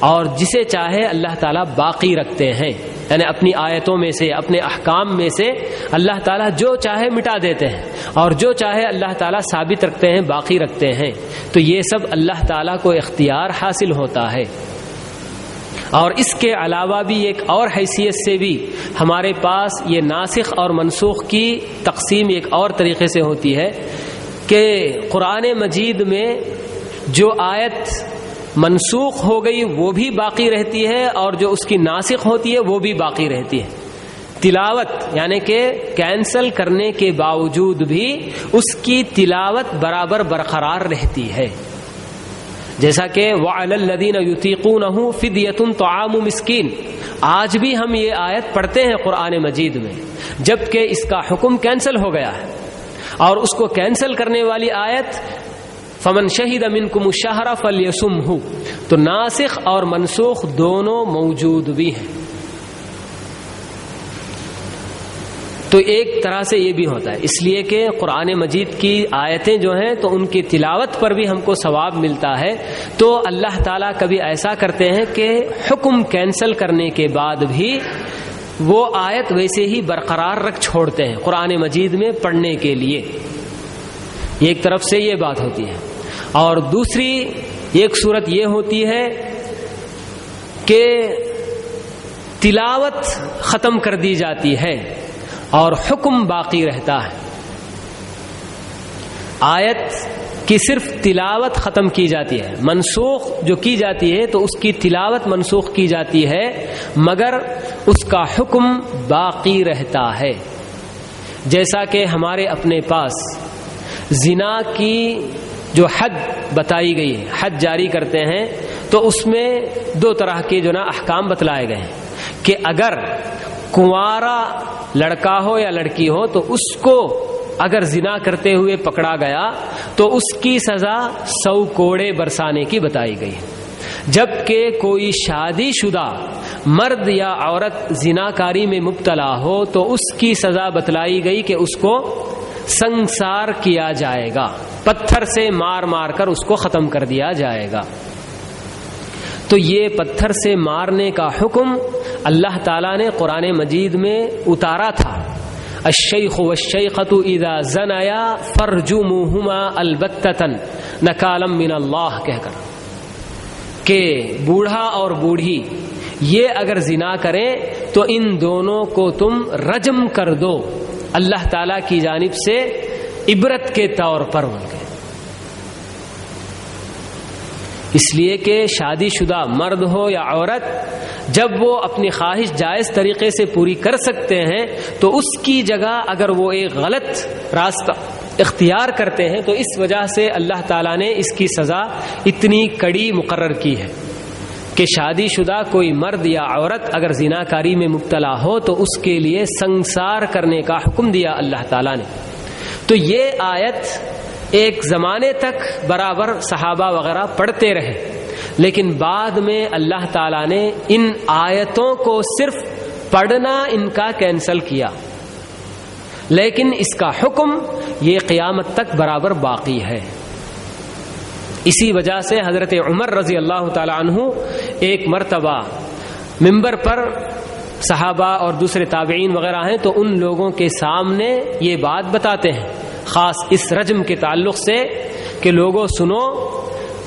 اور جسے چاہے اللہ تعالیٰ باقی رکھتے ہیں، یعنی اپنی آیتوں میں سے، اپنے احکام میں سے اللہ تعالیٰ جو چاہے مٹا دیتے ہیں اور جو چاہے اللہ تعالیٰ ثابت رکھتے ہیں، باقی رکھتے ہیں، تو یہ سب اللہ تعالیٰ کو اختیار حاصل ہوتا ہے۔ اور اس کے علاوہ بھی ایک اور حیثیت سے بھی ہمارے پاس یہ ناسخ اور منسوخ کی تقسیم ایک اور طریقے سے ہوتی ہے کہ قرآن مجید میں جو آیت منسوخ ہو گئی وہ بھی باقی رہتی ہے، اور جو اس کی ناسخ ہوتی ہے وہ بھی باقی رہتی ہے۔ تلاوت یعنی کہ کینسل کرنے کے باوجود بھی اس کی تلاوت برابر برقرار رہتی ہے، جیسا کہ وَعَلَى الَّذِينَ يُطِيقُونَهُ فِدْيَةٌ طَعَامُ مِسْكِين، آج بھی ہم یہ آیت پڑھتے ہیں قرآن مجید میں، جبکہ اس کا حکم کینسل ہو گیا ہے، اور اس کو کینسل کرنے والی آیت فمن شہد منکم الشہر فلیصمہ، تو ناسخ اور منسوخ دونوں موجود بھی ہیں۔ تو ایک طرح سے یہ بھی ہوتا ہے، اس لیے کہ قرآن مجید کی آیتیں جو ہیں تو ان کی تلاوت پر بھی ہم کو ثواب ملتا ہے، تو اللہ تعالیٰ کبھی ایسا کرتے ہیں کہ حکم کینسل کرنے کے بعد بھی وہ آیت ویسے ہی برقرار رکھ چھوڑتے ہیں قرآن مجید میں پڑھنے کے لیے۔ ایک طرف سے یہ بات ہوتی ہے، اور دوسری ایک صورت یہ ہوتی ہے کہ تلاوت ختم کر دی جاتی ہے اور حکم باقی رہتا ہے۔ آیت کی صرف تلاوت ختم کی جاتی ہے، منسوخ جو کی جاتی ہے تو اس کی تلاوت منسوخ کی جاتی ہے، مگر اس کا حکم باقی رہتا ہے۔ جیسا کہ ہمارے اپنے پاس زنا کی جو حد بتائی گئی ہے، حد جاری کرتے ہیں، تو اس میں دو طرح کے جو نا احکام بتلائے گئے ہیں کہ اگر کنوارا لڑکا ہو یا لڑکی ہو تو اس کو اگر زنا کرتے ہوئے پکڑا گیا تو اس کی سزا 100 کوڑے برسانے کی بتائی گئی ہے، جبکہ کوئی شادی شدہ مرد یا عورت زناکاری میں مبتلا ہو تو اس کی سزا بتلائی گئی کہ اس کو سنسار کیا جائے گا، پتھر سے مار مار کر اس کو ختم کر دیا جائے گا۔ تو یہ پتھر سے مارنے کا حکم اللہ تعالیٰ نے قرآن مجید میں اتارا تھا، الشیخ والشیخۃ اذا زنیا فرجموہما البتۃ نکالا من اللہ، کہہ کر کہ بوڑھا اور بوڑھی یہ اگر زنا کریں تو ان دونوں کو تم رجم کر دو، اللہ تعالیٰ کی جانب سے عبرت کے طور پر ان کے۔ اس لیے کہ شادی شدہ مرد ہو یا عورت جب وہ اپنی خواہش جائز طریقے سے پوری کر سکتے ہیں تو اس کی جگہ اگر وہ ایک غلط راستہ اختیار کرتے ہیں تو اس وجہ سے اللہ تعالیٰ نے اس کی سزا اتنی کڑی مقرر کی ہے کہ شادی شدہ کوئی مرد یا عورت اگر زناکاری میں مبتلا ہو تو اس کے لیے سنسار کرنے کا حکم دیا اللہ تعالیٰ نے۔ تو یہ آیت ایک زمانے تک برابر صحابہ وغیرہ پڑھتے رہے، لیکن بعد میں اللہ تعالیٰ نے ان آیتوں کو صرف پڑھنا ان کا کینسل کیا، لیکن اس کا حکم یہ قیامت تک برابر باقی ہے۔ اسی وجہ سے حضرت عمر رضی اللہ تعالی عنہ ایک مرتبہ منبر پر صحابہ اور دوسرے تابعین وغیرہ ہیں تو ان لوگوں کے سامنے یہ بات بتاتے ہیں، خاص اس رجم کے تعلق سے کہ لوگوں سنو،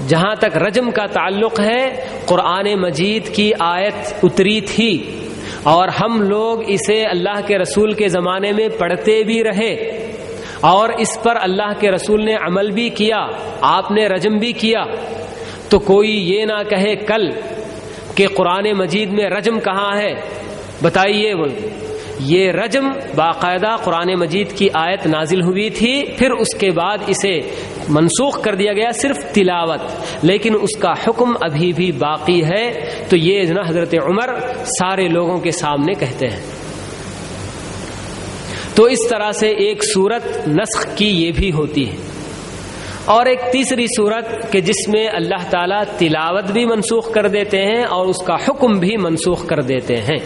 جہاں تک رجم کا تعلق ہے قرآن مجید کی آیت اتری تھی اور ہم لوگ اسے اللہ کے رسول کے زمانے میں پڑھتے بھی رہے اور اس پر اللہ کے رسول نے عمل بھی کیا، آپ نے رجم بھی کیا، تو کوئی یہ نہ کہے کل کہ قرآن مجید میں رجم کہاں ہے بتائیے. یہ رجم باقاعدہ قرآن مجید کی آیت نازل ہوئی تھی، پھر اس کے بعد اسے منسوخ کر دیا گیا صرف تلاوت، لیکن اس کا حکم ابھی بھی باقی ہے. تو یہ جو نا حضرت عمر سارے لوگوں کے سامنے کہتے ہیں. تو اس طرح سے ایک صورت نسخ کی یہ بھی ہوتی ہے. اور ایک تیسری صورت کہ جس میں اللہ تعالیٰ تلاوت بھی منسوخ کر دیتے ہیں اور اس کا حکم بھی منسوخ کر دیتے ہیں.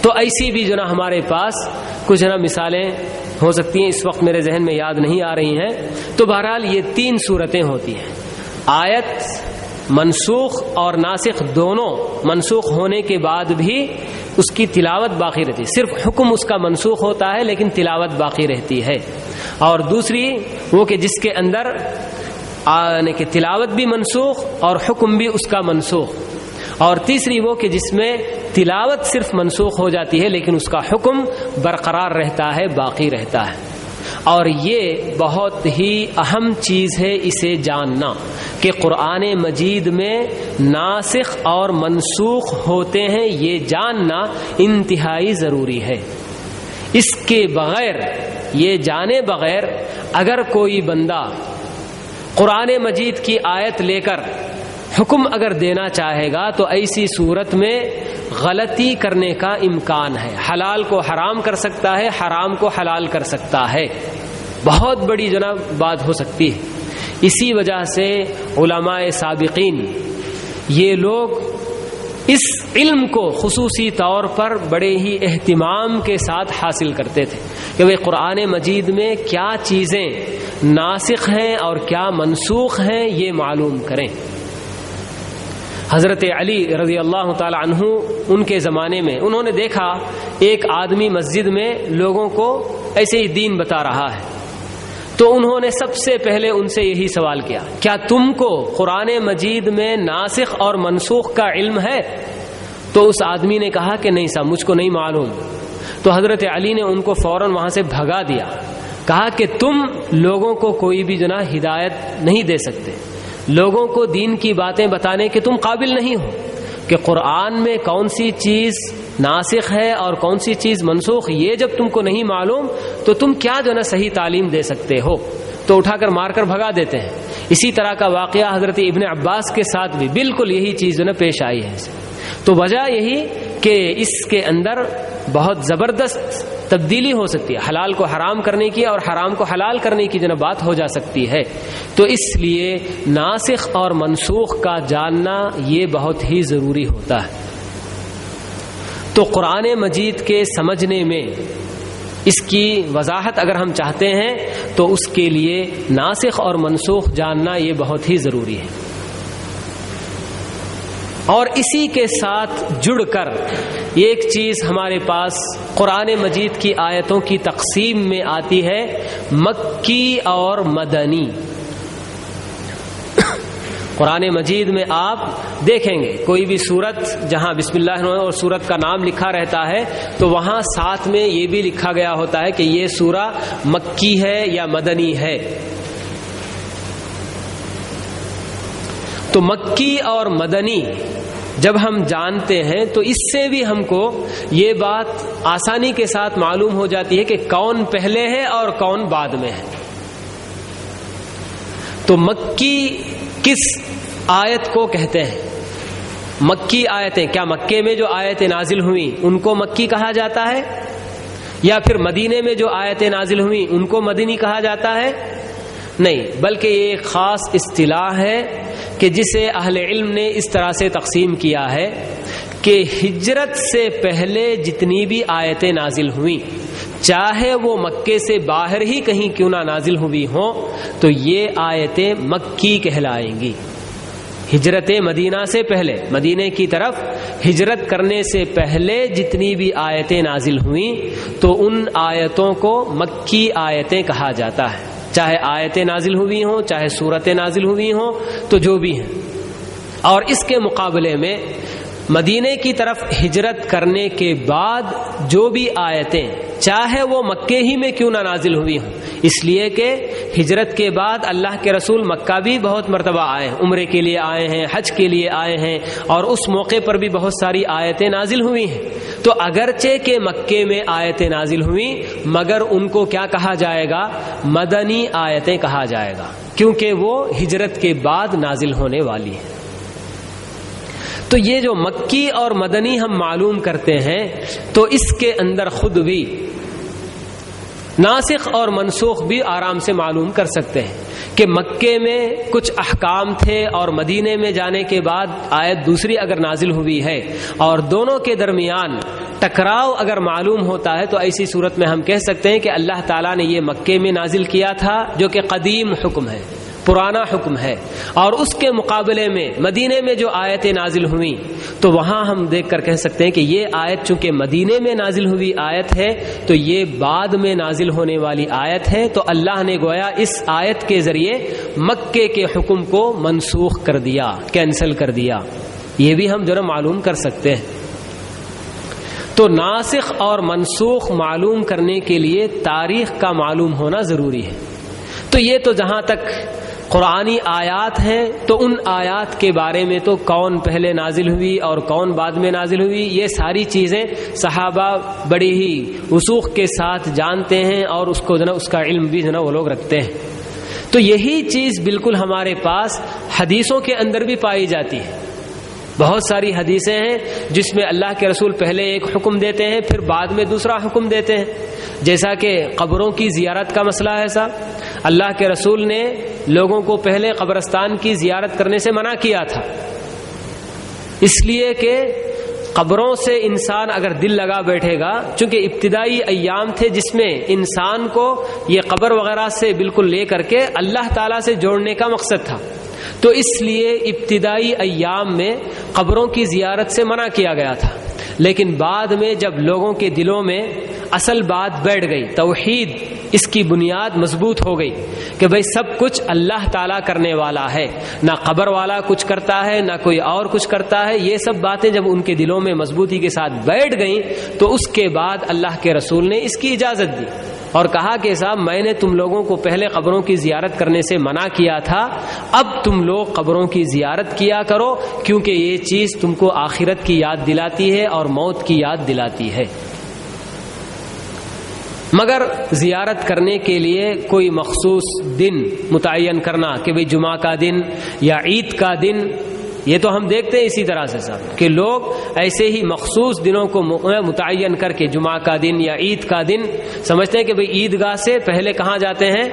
تو ایسی بھی جو نا ہمارے پاس کچھ نا مثالیں ہو سکتی ہیں، اس وقت میرے ذہن میں یاد نہیں آ رہی ہیں. تو بہرحال یہ 3 صورتیں ہوتی ہیں. آیت منسوخ اور ناسخ دونوں منسوخ ہونے کے بعد بھی اس کی تلاوت باقی رہتی ہے، صرف حکم اس کا منسوخ ہوتا ہے لیکن تلاوت باقی رہتی ہے. اور دوسری وہ کہ جس کے اندر آنے کہ تلاوت بھی منسوخ اور حکم بھی اس کا منسوخ. اور تیسری وہ کہ جس میں تلاوت صرف منسوخ ہو جاتی ہے لیکن اس کا حکم برقرار رہتا ہے، باقی رہتا ہے. اور یہ بہت ہی اہم چیز ہے اسے جاننا کہ قرآن مجید میں ناسخ اور منسوخ ہوتے ہیں، یہ جاننا انتہائی ضروری ہے. اس کے بغیر، یہ جانے بغیر اگر کوئی بندہ قرآن مجید کی آیت لے کر حکم اگر دینا چاہے گا تو ایسی صورت میں غلطی کرنے کا امکان ہے. حلال کو حرام کر سکتا ہے، حرام کو حلال کر سکتا ہے. بہت بڑی جناب بات ہو سکتی ہے. اسی وجہ سے علماء سابقین یہ لوگ اس علم کو خصوصی طور پر بڑے ہی اہتمام کے ساتھ حاصل کرتے تھے کہ وہ قرآن مجید میں کیا چیزیں ناسخ ہیں اور کیا منسوخ ہیں یہ معلوم کریں. حضرت علی رضی اللہ تعالی عنہ ان کے زمانے میں انہوں نے دیکھا ایک آدمی مسجد میں لوگوں کو ایسے ہی دین بتا رہا ہے. تو انہوں نے سب سے پہلے ان سے یہی سوال کیا، کیا تم کو قرآن مجید میں ناسخ اور منسوخ کا علم ہے؟ تو اس آدمی نے کہا کہ نہیں صاحب، مجھ کو نہیں معلوم. تو حضرت علی نے ان کو فوراً وہاں سے بھگا دیا، کہا کہ تم لوگوں کو کوئی بھی جناب ہدایت نہیں دے سکتے، لوگوں کو دین کی باتیں بتانے کے تم قابل نہیں ہو کہ قرآن میں کون سی چیز ناسخ ہے اور کون سی چیز منسوخ. یہ جب تم کو نہیں معلوم تو تم کیا جو نا صحیح تعلیم دے سکتے ہو. تو اٹھا کر مار کر بھگا دیتے ہیں. اسی طرح کا واقعہ حضرت ابن عباس کے ساتھ بھی بالکل یہی چیز جو نا پیش آئی ہے. تو وجہ یہی کہ اس کے اندر بہت زبردست تبدیلی ہو سکتی ہے، حلال کو حرام کرنے کی اور حرام کو حلال کرنے کی جو بات ہو جا سکتی ہے. تو اس لیے ناسخ اور منسوخ کا جاننا یہ بہت ہی ضروری ہوتا ہے. تو قرآن مجید کے سمجھنے میں اس کی وضاحت اگر ہم چاہتے ہیں تو اس کے لیے ناسخ اور منسوخ جاننا یہ بہت ہی ضروری ہے. اور اسی کے ساتھ جڑ کر ایک چیز ہمارے پاس قرآن مجید کی آیتوں کی تقسیم میں آتی ہے، مکی اور مدنی. قرآن مجید میں آپ دیکھیں گے کوئی بھی سورت جہاں بسم اللہ اور سورت کا نام لکھا رہتا ہے تو وہاں ساتھ میں یہ بھی لکھا گیا ہوتا ہے کہ یہ سورہ مکی ہے یا مدنی ہے. تو مکی اور مدنی جب ہم جانتے ہیں تو اس سے بھی ہم کو یہ بات آسانی کے ساتھ معلوم ہو جاتی ہے کہ کون پہلے ہے اور کون بعد میں ہے. تو مکی کس آیت کو کہتے ہیں؟ مکی آیتیں کیا مکے میں جو آیتیں نازل ہوئیں ان کو مکی کہا جاتا ہے، یا پھر مدینے میں جو آیتیں نازل ہوئیں ان کو مدنی کہا جاتا ہے؟ نہیں، بلکہ یہ ایک خاص اصطلاح ہے کہ جسے اہل علم نے اس طرح سے تقسیم کیا ہے کہ ہجرت سے پہلے جتنی بھی آیتیں نازل ہوئیں، چاہے وہ مکے سے باہر ہی کہیں کیوں نہ نازل ہوئی ہوں، تو یہ آیتیں مکی کہلائیں گی. ہجرت مدینہ سے پہلے، مدینے کی طرف ہجرت کرنے سے پہلے جتنی بھی آیتیں نازل ہوئیں تو ان آیتوں کو مکی آیتیں کہا جاتا ہے. چاہے آیتیں نازل ہوئی ہوں، چاہے سورتیں نازل ہوئی ہوں، تو جو بھی ہیں. اور اس کے مقابلے میں مدینے کی طرف ہجرت کرنے کے بعد جو بھی آیتیں چاہے وہ مکے ہی میں کیوں نہ نازل ہوئی ہوں، اس لیے کہ ہجرت کے بعد اللہ کے رسول مکہ بھی بہت مرتبہ آئے ہیں، عمرے کے لیے آئے ہیں، حج کے لیے آئے ہیں، اور اس موقع پر بھی بہت ساری آیتیں نازل ہوئی ہیں۔ تو اگرچہ کہ مکے میں آیتیں نازل ہوئیں، مگر ان کو کیا کہا جائے گا؟ مدنی آیتیں کہا جائے گا، کیونکہ وہ ہجرت کے بعد نازل ہونے والی ہیں۔ تو یہ جو مکی اور مدنی ہم معلوم کرتے ہیں، تو اس کے اندر خود بھی ناسخ اور منسوخ بھی آرام سے معلوم کر سکتے ہیں کہ مکے میں کچھ احکام تھے اور مدینے میں جانے کے بعد آیت دوسری اگر نازل ہوئی ہے اور دونوں کے درمیان ٹکراؤ اگر معلوم ہوتا ہے، تو ایسی صورت میں ہم کہہ سکتے ہیں کہ اللہ تعالیٰ نے یہ مکے میں نازل کیا تھا جو کہ قدیم حکم ہے، پرانا حکم ہے، اور اس کے مقابلے میں مدینے میں جو آیتیں نازل ہوئیں تو وہاں ہم دیکھ کر کہہ سکتے ہیں کہ یہ آیت چونکہ مدینے میں نازل ہوئی آیت ہے تو یہ بعد میں نازل ہونے والی آیت ہے، تو اللہ نے گویا اس آیت کے ذریعے مکے کے حکم کو منسوخ کر دیا، کینسل کر دیا۔ یہ بھی ہم جو ہے معلوم کر سکتے ہیں۔ تو ناسخ اور منسوخ معلوم کرنے کے لیے تاریخ کا معلوم ہونا ضروری ہے۔ تو یہ تو جہاں تک قرآنی آیات ہیں، تو ان آیات کے بارے میں تو کون پہلے نازل ہوئی اور کون بعد میں نازل ہوئی، یہ ساری چیزیں صحابہ بڑی ہی وثوق کے ساتھ جانتے ہیں، اور اس کو اس کا علم بھی وہ لوگ رکھتے ہیں۔ تو یہی چیز بالکل ہمارے پاس حدیثوں کے اندر بھی پائی جاتی ہے۔ بہت ساری حدیثیں ہیں جس میں اللہ کے رسول پہلے ایک حکم دیتے ہیں، پھر بعد میں دوسرا حکم دیتے ہیں، جیسا کہ قبروں کی زیارت کا مسئلہ ہے صاحب، اللہ کے رسول نے لوگوں کو پہلے قبرستان کی زیارت کرنے سے منع کیا تھا، اس لیے کہ قبروں سے انسان اگر دل لگا بیٹھے گا، چونکہ ابتدائی ایام تھے جس میں انسان کو یہ قبر وغیرہ سے بالکل لے کر کے اللہ تعالیٰ سے جوڑنے کا مقصد تھا، تو اس لیے ابتدائی ایام میں قبروں کی زیارت سے منع کیا گیا تھا۔ لیکن بعد میں جب لوگوں کے دلوں میں اصل بات بیٹھ گئی، توحید اس کی بنیاد مضبوط ہو گئی کہ بھئی سب کچھ اللہ تعالیٰ کرنے والا ہے، نہ قبر والا کچھ کرتا ہے نہ کوئی اور کچھ کرتا ہے، یہ سب باتیں جب ان کے دلوں میں مضبوطی کے ساتھ بیٹھ گئیں تو اس کے بعد اللہ کے رسول نے اس کی اجازت دی اور کہا کہ صاحب میں نے تم لوگوں کو پہلے قبروں کی زیارت کرنے سے منع کیا تھا، اب تم لوگ قبروں کی زیارت کیا کرو، کیونکہ یہ چیز تم کو آخرت کی یاد دلاتی ہے اور موت کی یاد دلاتی ہے۔ مگر زیارت کرنے کے لیے کوئی مخصوص دن متعین کرنا کہ بھئی جمعہ کا دن یا عید کا دن، یہ تو ہم دیکھتے ہیں اسی طرح سے صاحب کہ لوگ ایسے ہی مخصوص دنوں کو متعین کر کے جمعہ کا دن یا عید کا دن سمجھتے ہیں کہ بھئی عیدگاہ سے پہلے کہاں جاتے ہیں؟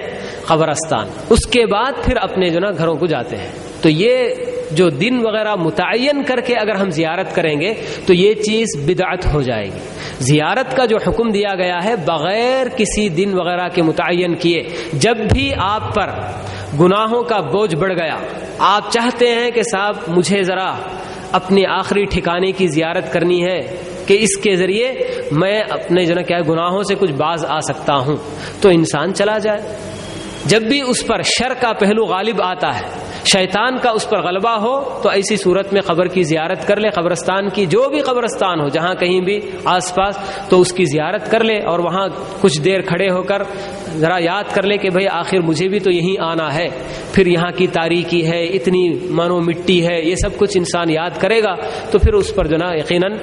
قبرستان، اس کے بعد پھر اپنے گھروں کو جاتے ہیں۔ تو یہ جو دن وغیرہ متعین کر کے اگر ہم زیارت کریں گے تو یہ چیز بدعت ہو جائے گی۔ زیارت کا جو حکم دیا گیا ہے بغیر کسی دن وغیرہ کے متعین کیے، جب بھی آپ پر گناہوں کا بوجھ بڑھ گیا، آپ چاہتے ہیں کہ صاحب مجھے ذرا اپنے آخری ٹھکانے کی زیارت کرنی ہے کہ اس کے ذریعے میں اپنے گناہوں سے کچھ باز آ سکتا ہوں، تو انسان چلا جائے۔ جب بھی اس پر شر کا پہلو غالب آتا ہے، شیطان کا اس پر غلبہ ہو، تو ایسی صورت میں قبر کی زیارت کر لے، قبرستان کی جو بھی قبرستان ہو جہاں کہیں بھی آس پاس، تو اس کی زیارت کر لے اور وہاں کچھ دیر کھڑے ہو کر ذرا یاد کر لے کہ بھئی آخر مجھے بھی تو یہیں آنا ہے، پھر یہاں کی تاریکی ہے، اتنی منو مٹی ہے، یہ سب کچھ انسان یاد کرے گا تو پھر اس پر یقیناً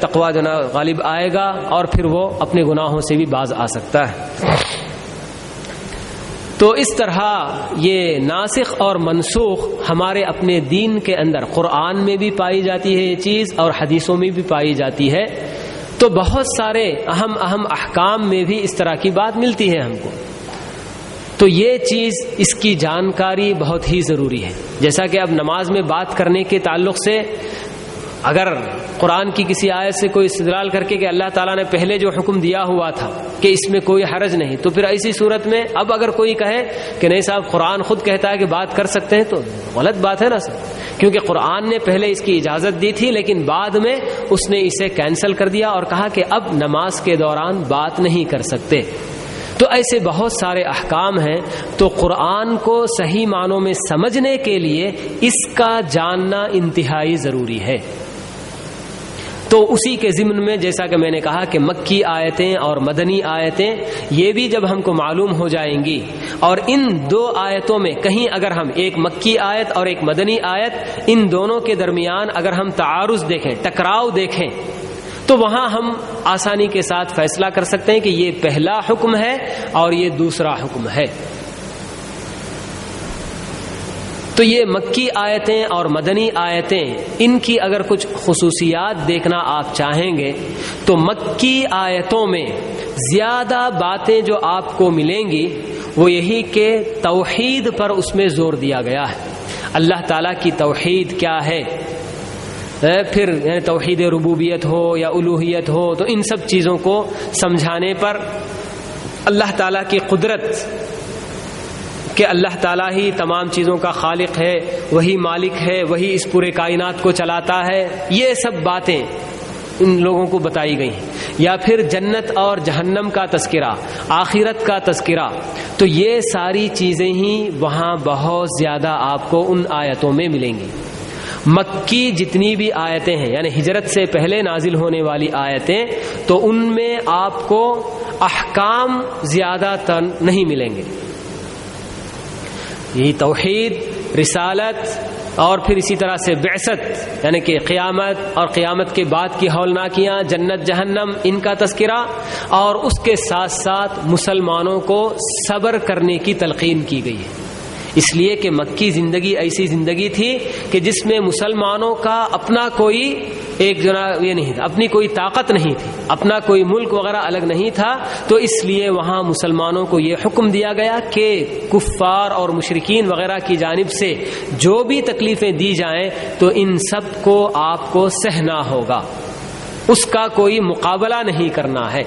تقویٰ غالب آئے گا اور پھر وہ اپنے گناہوں سے بھی باز آ سکتا ہے۔ تو اس طرح یہ ناسخ اور منسوخ ہمارے اپنے دین کے اندر قرآن میں بھی پائی جاتی ہے یہ چیز اور حدیثوں میں بھی پائی جاتی ہے۔ تو بہت سارے اہم احکام میں بھی اس طرح کی بات ملتی ہے ہم کو، تو یہ چیز اس کی جانکاری بہت ہی ضروری ہے۔ جیسا کہ اب نماز میں بات کرنے کے تعلق سے اگر قرآن کی کسی آیت سے کوئی استدلال کر کے کہ اللہ تعالیٰ نے پہلے جو حکم دیا ہوا تھا کہ اس میں کوئی حرج نہیں، تو پھر ایسی صورت میں اب اگر کوئی کہے کہ نہیں صاحب قرآن خود کہتا ہے کہ بات کر سکتے ہیں، تو غلط بات ہے نا سر، کیونکہ قرآن نے پہلے اس کی اجازت دی تھی لیکن بعد میں اس نے اسے کینسل کر دیا اور کہا کہ اب نماز کے دوران بات نہیں کر سکتے۔ تو ایسے بہت سارے احکام ہیں، تو قرآن کو صحیح معنوں میں سمجھنے کے لیے اس کا جاننا انتہائی ضروری ہے۔ تو اسی کے ضمن میں جیسا کہ میں نے کہا کہ مکی آیتیں اور مدنی آیتیں یہ بھی جب ہم کو معلوم ہو جائیں گی، اور ان دو آیتوں میں کہیں اگر ہم ایک مکی آیت اور ایک مدنی آیت ان دونوں کے درمیان اگر ہم تعارض دیکھیں، ٹکراؤ دیکھیں، تو وہاں ہم آسانی کے ساتھ فیصلہ کر سکتے ہیں کہ یہ پہلا حکم ہے اور یہ دوسرا حکم ہے۔ تو یہ مکی آیتیں اور مدنی آیتیں، ان کی اگر کچھ خصوصیات دیکھنا آپ چاہیں گے تو مکی آیتوں میں زیادہ باتیں جو آپ کو ملیں گی وہ یہی کہ توحید پر اس میں زور دیا گیا ہے۔ اللہ تعالیٰ کی توحید کیا ہے، پھر توحید ربوبیت ہو یا الوہیت ہو، تو ان سب چیزوں کو سمجھانے پر، اللہ تعالیٰ کی قدرت کہ اللہ تعالیٰ ہی تمام چیزوں کا خالق ہے، وہی مالک ہے، وہی اس پورے کائنات کو چلاتا ہے، یہ سب باتیں ان لوگوں کو بتائی گئی ہیں۔ یا پھر جنت اور جہنم کا تذکرہ، آخرت کا تذکرہ، تو یہ ساری چیزیں ہی وہاں بہت زیادہ آپ کو ان آیتوں میں ملیں گی۔ مکی جتنی بھی آیتیں ہیں یعنی ہجرت سے پہلے نازل ہونے والی آیتیں، تو ان میں آپ کو احکام زیادہ تر نہیں ملیں گے۔ یہی توحید، رسالت اور پھر اسی طرح سے بعثت یعنی کہ قیامت اور قیامت کے بعد کی ہولناکیاں، جنت جہنم، ان کا تذکرہ، اور اس کے ساتھ ساتھ مسلمانوں کو صبر کرنے کی تلقین کی گئی ہے۔ اس لیے کہ مکی زندگی ایسی زندگی تھی کہ جس میں مسلمانوں کا اپنا کوئی ایک یہ نہیں تھا، اپنی کوئی طاقت نہیں تھی، اپنا کوئی ملک وغیرہ الگ نہیں تھا، تو اس لیے وہاں مسلمانوں کو یہ حکم دیا گیا کہ کفار اور مشرکین وغیرہ کی جانب سے جو بھی تکلیفیں دی جائیں تو ان سب کو آپ کو سہنا ہوگا، اس کا کوئی مقابلہ نہیں کرنا ہے۔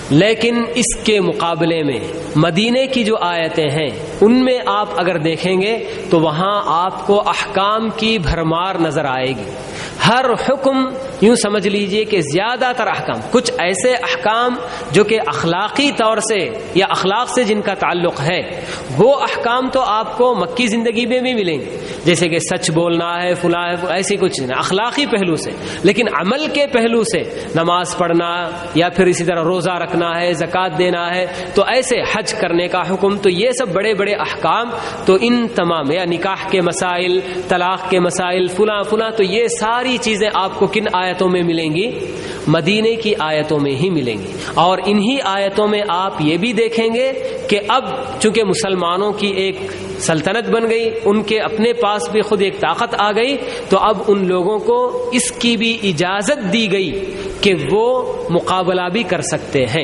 لیکن اس کے مقابلے میں مدینے کی جو آیتیں ہیں ان میں آپ اگر دیکھیں گے تو وہاں آپ کو احکام کی بھرمار نظر آئے گی۔ ہر حکم یوں سمجھ لیجئے کہ زیادہ تر احکام، کچھ ایسے احکام جو کہ اخلاقی طور سے یا اخلاق سے جن کا تعلق ہے، وہ احکام تو آپ کو مکی زندگی میں بھی ملیں گے، جیسے کہ سچ بولنا ہے، فلاں ہے، ایسی کچھ اخلاقی پہلو سے۔ لیکن عمل کے پہلو سے نماز پڑھنا یا پھر اسی طرح روزہ رکھنا ہے، زکوٰۃ دینا ہے، تو ایسے حج کرنے کا حکم، تو یہ سب بڑے بڑے احکام، تو ان تمام یا نکاح کے مسائل، طلاق کے مسائل، فلاں فلاں، تو یہ ساری چیزیں آپ کو کن آیتوں میں ملیں گی؟ مدینے کی آیتوں میں ہی ملیں گی۔ اور انہی آیتوں میں آپ یہ بھی دیکھیں گے کہ اب چونکہ مسلمانوں کی ایک سلطنت بن گئی، ان کے اپنے پاس بھی خود ایک طاقت آ گئی، تو اب ان لوگوں کو اس کی بھی اجازت دی گئی کہ وہ مقابلہ بھی کر سکتے ہیں۔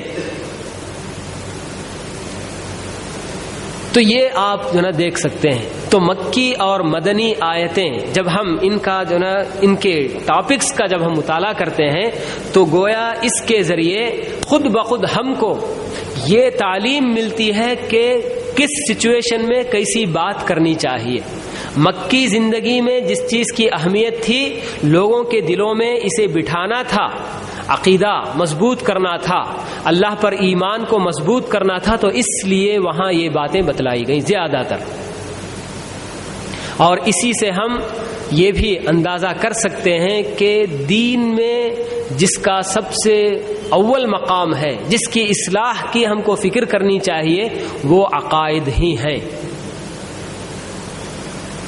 تو یہ آپ جو نا دیکھ سکتے ہیں۔ تو مکی اور مدنی آیتیں جب ہم ان کا جو نا ان کے ٹاپکس کا جب ہم مطالعہ کرتے ہیں تو گویا اس کے ذریعے خود بخود ہم کو یہ تعلیم ملتی ہے کہ کس سچویشن میں کیسی بات کرنی چاہیے۔ مکی زندگی میں جس چیز کی اہمیت تھی لوگوں کے دلوں میں اسے بٹھانا تھا، عقیدہ مضبوط کرنا تھا، اللہ پر ایمان کو مضبوط کرنا تھا، تو اس لیے وہاں یہ باتیں بتلائی گئیں زیادہ تر۔ اور اسی سے ہم یہ بھی اندازہ کر سکتے ہیں کہ دین میں جس کا سب سے اول مقام ہے، جس کی اصلاح کی ہم کو فکر کرنی چاہیے، وہ عقائد ہی ہیں۔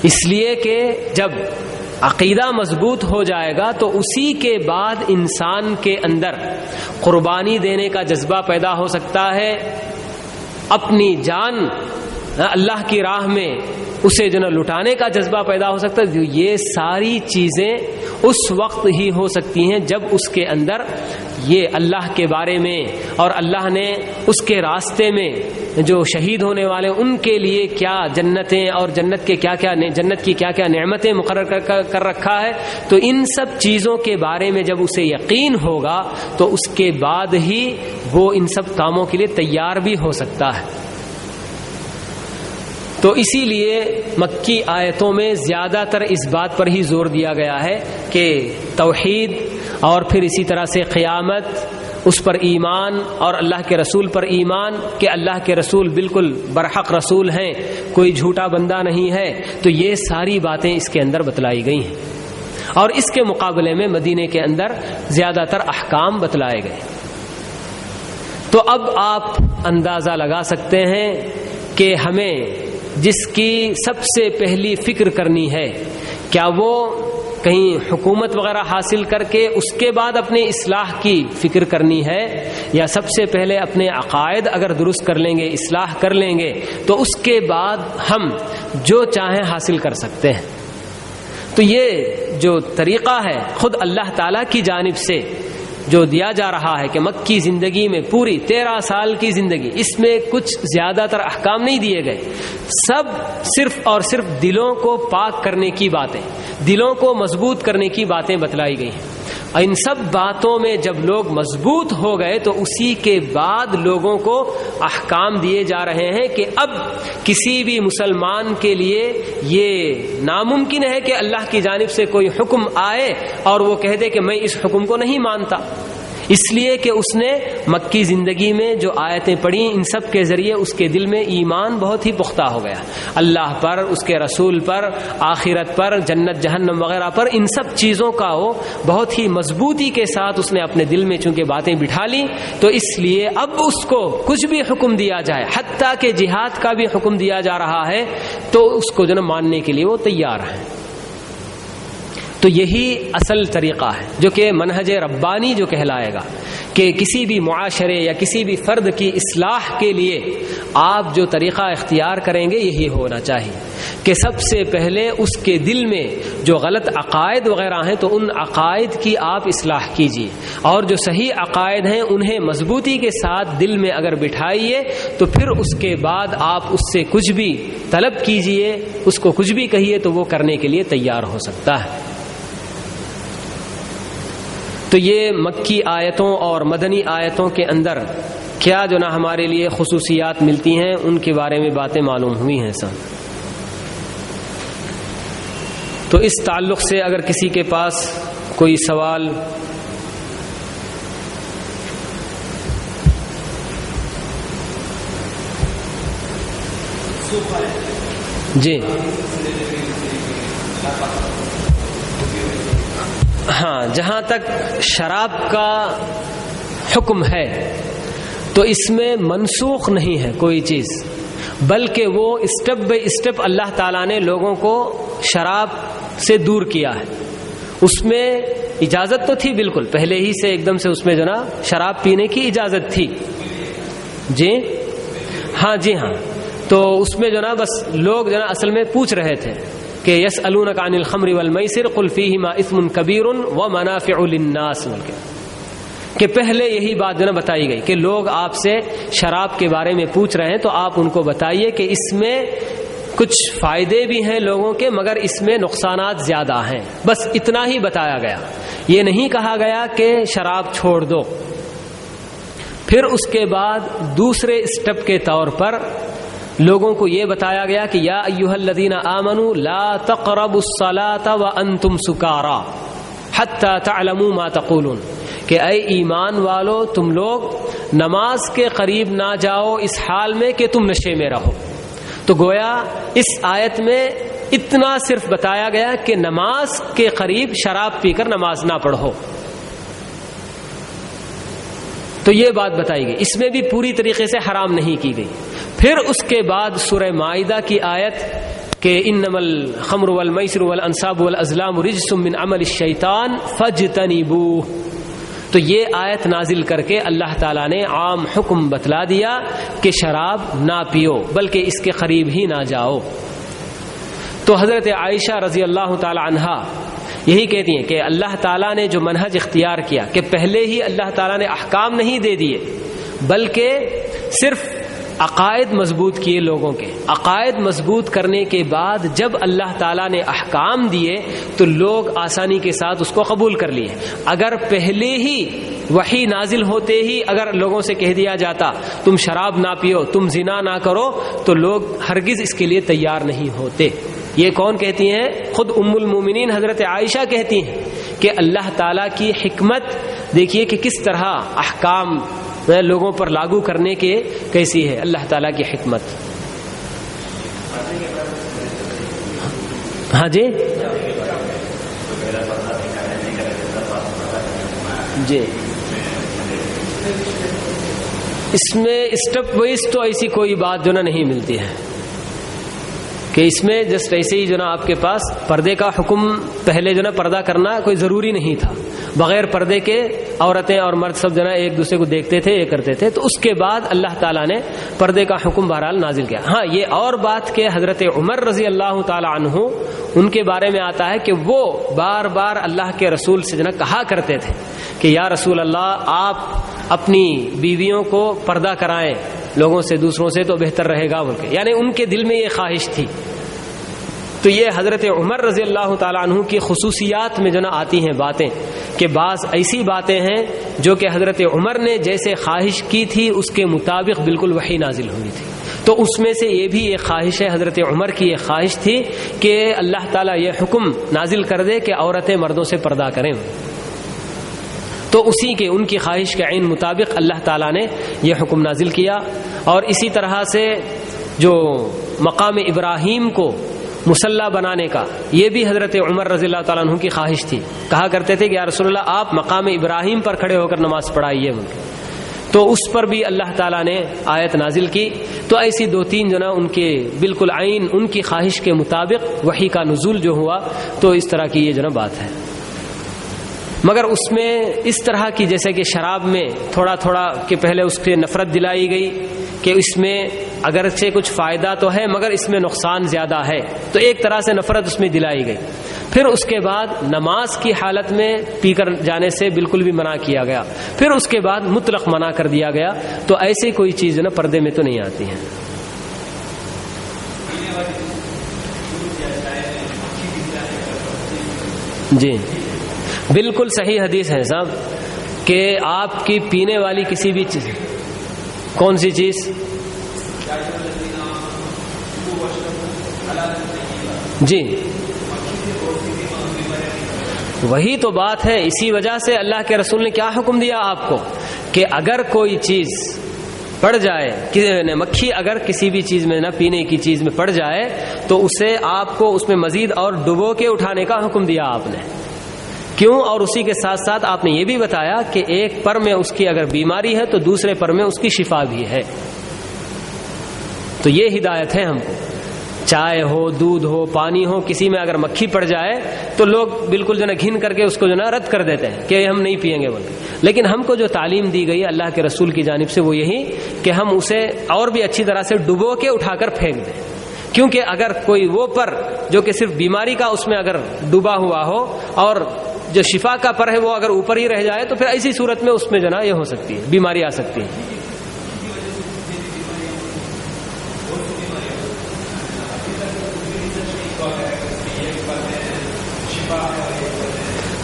اس لیے کہ جب عقیدہ مضبوط ہو جائے گا تو اسی کے بعد انسان کے اندر قربانی دینے کا جذبہ پیدا ہو سکتا ہے، اپنی جان اللہ کی راہ میں اسے جو نا لٹانے کا جذبہ پیدا ہو سکتا ہے۔ یہ ساری چیزیں اس وقت ہی ہو سکتی ہیں جب اس کے اندر یہ اللہ کے بارے میں اور اللہ نے اس کے راستے میں جو شہید ہونے والے ان کے لیے کیا جنتیں اور جنت کی کیا کیا نعمتیں مقرر کر رکھا ہے، تو ان سب چیزوں کے بارے میں جب اسے یقین ہوگا تو اس کے بعد ہی وہ ان سب کاموں کے لیے تیار بھی ہو سکتا ہے۔ تو اسی لیے مکی آیتوں میں زیادہ تر اس بات پر ہی زور دیا گیا ہے کہ توحید اور پھر اسی طرح سے قیامت، اس پر ایمان اور اللہ کے رسول پر ایمان کہ اللہ کے رسول بالکل برحق رسول ہیں، کوئی جھوٹا بندہ نہیں ہے، تو یہ ساری باتیں اس کے اندر بتلائی گئی ہیں۔ اور اس کے مقابلے میں مدینے کے اندر زیادہ تر احکام بتلائے گئے۔ تو اب آپ اندازہ لگا سکتے ہیں کہ ہمیں جس کی سب سے پہلی فکر کرنی ہے، کیا وہ کہیں حکومت وغیرہ حاصل کر کے اس کے بعد اپنی اصلاح کی فکر کرنی ہے، یا سب سے پہلے اپنے عقائد اگر درست کر لیں گے، اصلاح کر لیں گے، تو اس کے بعد ہم جو چاہیں حاصل کر سکتے ہیں؟ تو یہ جو طریقہ ہے خود اللہ تعالیٰ کی جانب سے جو دیا جا رہا ہے کہ مکی زندگی میں پوری 13 سال کی زندگی، اس میں کچھ زیادہ تر احکام نہیں دیے گئے، سب صرف اور صرف دلوں کو پاک کرنے کی باتیں، دلوں کو مضبوط کرنے کی باتیں بتلائی گئی ہیں۔ ان سب باتوں میں جب لوگ مضبوط ہو گئے تو اسی کے بعد لوگوں کو احکام دیے جا رہے ہیں کہ اب کسی بھی مسلمان کے لیے یہ ناممکن ہے کہ اللہ کی جانب سے کوئی حکم آئے اور وہ کہہ دے کہ میں اس حکم کو نہیں مانتا، اس لیے کہ اس نے مکی زندگی میں جو آیتیں پڑھی ان سب کے ذریعے اس کے دل میں ایمان بہت ہی پختہ ہو گیا، اللہ پر، اس کے رسول پر، آخرت پر، جنت جہنم وغیرہ پر، ان سب چیزوں کا وہ بہت ہی مضبوطی کے ساتھ اس نے اپنے دل میں چونکہ باتیں بٹھا لی، تو اس لیے اب اس کو کچھ بھی حکم دیا جائے، حتیٰ کہ جہاد کا بھی حکم دیا جا رہا ہے تو اس کو جو ماننے کے لیے وہ تیار ہے۔ تو یہی اصل طریقہ ہے جو کہ منہج ربانی جو کہلائے گا، کہ کسی بھی معاشرے یا کسی بھی فرد کی اصلاح کے لیے آپ جو طریقہ اختیار کریں گے یہی ہونا چاہیے کہ سب سے پہلے اس کے دل میں جو غلط عقائد وغیرہ ہیں تو ان عقائد کی آپ اصلاح کیجیے، اور جو صحیح عقائد ہیں انہیں مضبوطی کے ساتھ دل میں اگر بٹھائیے تو پھر اس کے بعد آپ اس سے کچھ بھی طلب کیجیے، اس کو کچھ بھی کہیے تو وہ کرنے کے لیے تیار ہو سکتا ہے۔ تو یہ مکی آیتوں اور مدنی آیتوں کے اندر کیا جو نا ہمارے لیے خصوصیات ملتی ہیں ان کے بارے میں باتیں معلوم ہوئی ہیں سب۔ تو اس تعلق سے اگر کسی کے پاس کوئی سوال جی، ہاں، جہاں تک شراب کا حکم ہے تو اس میں منسوخ نہیں ہے کوئی چیز، بلکہ وہ اسٹیپ بائی اسٹیپ اللہ تعالیٰ نے لوگوں کو شراب سے دور کیا ہے۔ اس میں اجازت تو تھی بالکل پہلے ہی سے، ایک دم سے اس میں جو نا شراب پینے کی اجازت تھی، جی ہاں جی ہاں، تو اس میں جو نا بس لوگ جو نا اصل میں پوچھ رہے تھے کہ یسألونک عن الخمر والمیسر قل فیہما اثم کبیر ومنافع للناس، کہ پہلے یہی بات جو نا بتائی گئی کہ لوگ آپ سے شراب کے بارے میں پوچھ رہے ہیں تو آپ ان کو بتائیے کہ اس میں کچھ فائدے بھی ہیں لوگوں کے مگر اس میں نقصانات زیادہ ہیں، بس اتنا ہی بتایا گیا، یہ نہیں کہا گیا کہ شراب چھوڑ دو۔ پھر اس کے بعد دوسرے اسٹیپ کے طور پر لوگوں کو یہ بتایا گیا کہ یا ایھا الذین آمنوا لا تقربوا الصلاة وانتم سکارى حتی تعلموا ما تقولون، کہ اے ایمان والو تم لوگ نماز کے قریب نہ جاؤ اس حال میں کہ تم نشے میں رہو۔ تو گویا اس آیت میں اتنا صرف بتایا گیا کہ نماز کے قریب شراب پی کر نماز نہ پڑھو، تو یہ بات بتائی گئی، اس میں بھی پوری طریقے سے حرام نہیں کی گئی۔ پھر اس کے بعد سورہ مائدہ کی آیت کہ انما الخمر والمیسر والانصاب والازلام رجس من عمل الشیطان فاجتنبوہ، تو یہ آیت نازل کر کے اللہ تعالیٰ نے عام حکم بتلا دیا کہ شراب نہ پیو بلکہ اس کے قریب ہی نہ جاؤ۔ تو حضرت عائشہ رضی اللہ تعالی عنہا یہی کہتی ہیں کہ اللہ تعالیٰ نے جو منہج اختیار کیا کہ پہلے ہی اللہ تعالیٰ نے احکام نہیں دے دیے بلکہ صرف عقائد مضبوط کیے لوگوں کے، عقائد مضبوط کرنے کے بعد جب اللہ تعالیٰ نے احکام دیے تو لوگ آسانی کے ساتھ اس کو قبول کر لیے۔ اگر پہلے ہی وحی نازل ہوتے ہی اگر لوگوں سے کہہ دیا جاتا تم شراب نہ پیو، تم زنا نہ کرو، تو لوگ ہرگز اس کے لیے تیار نہیں ہوتے۔ یہ کون کہتی ہیں؟ خود ام المومنین حضرت عائشہ کہتی ہیں کہ اللہ تعالیٰ کی حکمت دیکھیے کہ کس طرح احکام لوگوں پر لاگو کرنے کے کیسی ہے اللہ تعالیٰ کی حکمت۔ ہاں جی جی اس میں اسٹیپ وائز تو ایسی کوئی بات جو نا نہیں ملتی ہے کہ اس میں جسٹ ایسے ہی جو نا آپ کے پاس پردے کا حکم پہلے جو نا پردہ کرنا کوئی ضروری نہیں تھا، بغیر پردے کے عورتیں اور مرد سب جو نا ایک دوسرے کو دیکھتے تھے، یہ کرتے تھے، تو اس کے بعد اللہ تعالیٰ نے پردے کا حکم بہرحال نازل کیا۔ ہاں یہ اور بات کہ حضرت عمر رضی اللہ تعالی عنہ ان کے بارے میں آتا ہے کہ وہ بار بار اللہ کے رسول سے جو نا کہا کرتے تھے کہ یا رسول اللہ آپ اپنی بیویوں کو پردہ کرائیں لوگوں سے، دوسروں سے تو بہتر رہے گا بول کے، یعنی ان کے دل میں یہ خواہش تھی۔ تو یہ حضرت عمر رضی اللہ تعالیٰ عنہ کی خصوصیات میں جو نا آتی ہیں باتیں کہ بعض ایسی باتیں ہیں جو کہ حضرت عمر نے جیسے خواہش کی تھی اس کے مطابق بالکل وحی نازل ہوئی تھی، تو اس میں سے یہ بھی ایک خواہش ہے، حضرت عمر کی یہ خواہش تھی کہ اللہ تعالیٰ یہ حکم نازل کر دے کہ عورتیں مردوں سے پردہ کریں، تو اسی کے ان کی خواہش کے عین مطابق اللہ تعالیٰ نے یہ حکم نازل کیا۔ اور اسی طرح سے جو مقام ابراہیم کو مصلی بنانے کا، یہ بھی حضرت عمر رضی اللہ تعالیٰ عنہ کی خواہش تھی، کہا کرتے تھے کہ یا رسول اللہ آپ مقام ابراہیم پر کھڑے ہو کر نماز پڑھائیے، تو اس پر بھی اللہ تعالیٰ نے آیت نازل کی۔ تو ایسی دو تین جو نا ان کے بالکل عین ان کی خواہش کے مطابق وحی کا نزول جو ہوا، تو اس طرح کی یہ جو نا بات ہے۔ مگر اس میں اس طرح کی جیسے کہ شراب میں تھوڑا تھوڑا کہ پہلے اس سے نفرت دلائی گئی کہ اس میں اگرچہ کچھ فائدہ تو ہے مگر اس میں نقصان زیادہ ہے، تو ایک طرح سے نفرت اس میں دلائی گئی۔ پھر اس کے بعد نماز کی حالت میں پی کر جانے سے بالکل بھی منع کیا گیا، پھر اس کے بعد مطلق منع کر دیا گیا، تو ایسی کوئی چیز نا پردے میں تو نہیں آتی ہے۔ جی بالکل صحیح حدیث ہے صاحب کہ آپ کی پینے والی کسی بھی چیز، کون سی چیز؟ جی وہی تو بات ہے، اسی وجہ سے اللہ کے رسول نے کیا حکم دیا آپ کو کہ اگر کوئی چیز پڑ جائے، مکھی اگر کسی بھی چیز میں نہ پینے کی چیز میں پڑ جائے تو اسے آپ کو اس میں مزید اور ڈبو کے اٹھانے کا حکم دیا آپ نے۔ کیوں؟ اور اسی کے ساتھ ساتھ آپ نے یہ بھی بتایا کہ ایک پر میں اس کی اگر بیماری ہے تو دوسرے پر میں اس کی شفا بھی ہے، تو یہ ہدایت ہے ہم کو۔ چائے ہو، دودھ ہو، پانی ہو، کسی میں اگر مکھی پڑ جائے تو لوگ بالکل جو نا گھن کر کے اس کو جو نا رد کر دیتے ہیں کہ ہم نہیں پیئیں گے بول کے، لیکن ہم کو جو تعلیم دی گئی اللہ کے رسول کی جانب سے وہ یہی کہ ہم اسے اور بھی اچھی طرح سے ڈبو کے اٹھا کر پھینک دیں، کیونکہ اگر کوئی وہ پر جو کہ صرف بیماری کا اس میں اگر ڈوبا ہوا ہو اور جو شفا کا پر ہے وہ اگر اوپر ہی رہ جائے تو پھر ایسی صورت میں اس میں جو نا یہ ہو سکتی ہے، بیماری آ سکتی ہے۔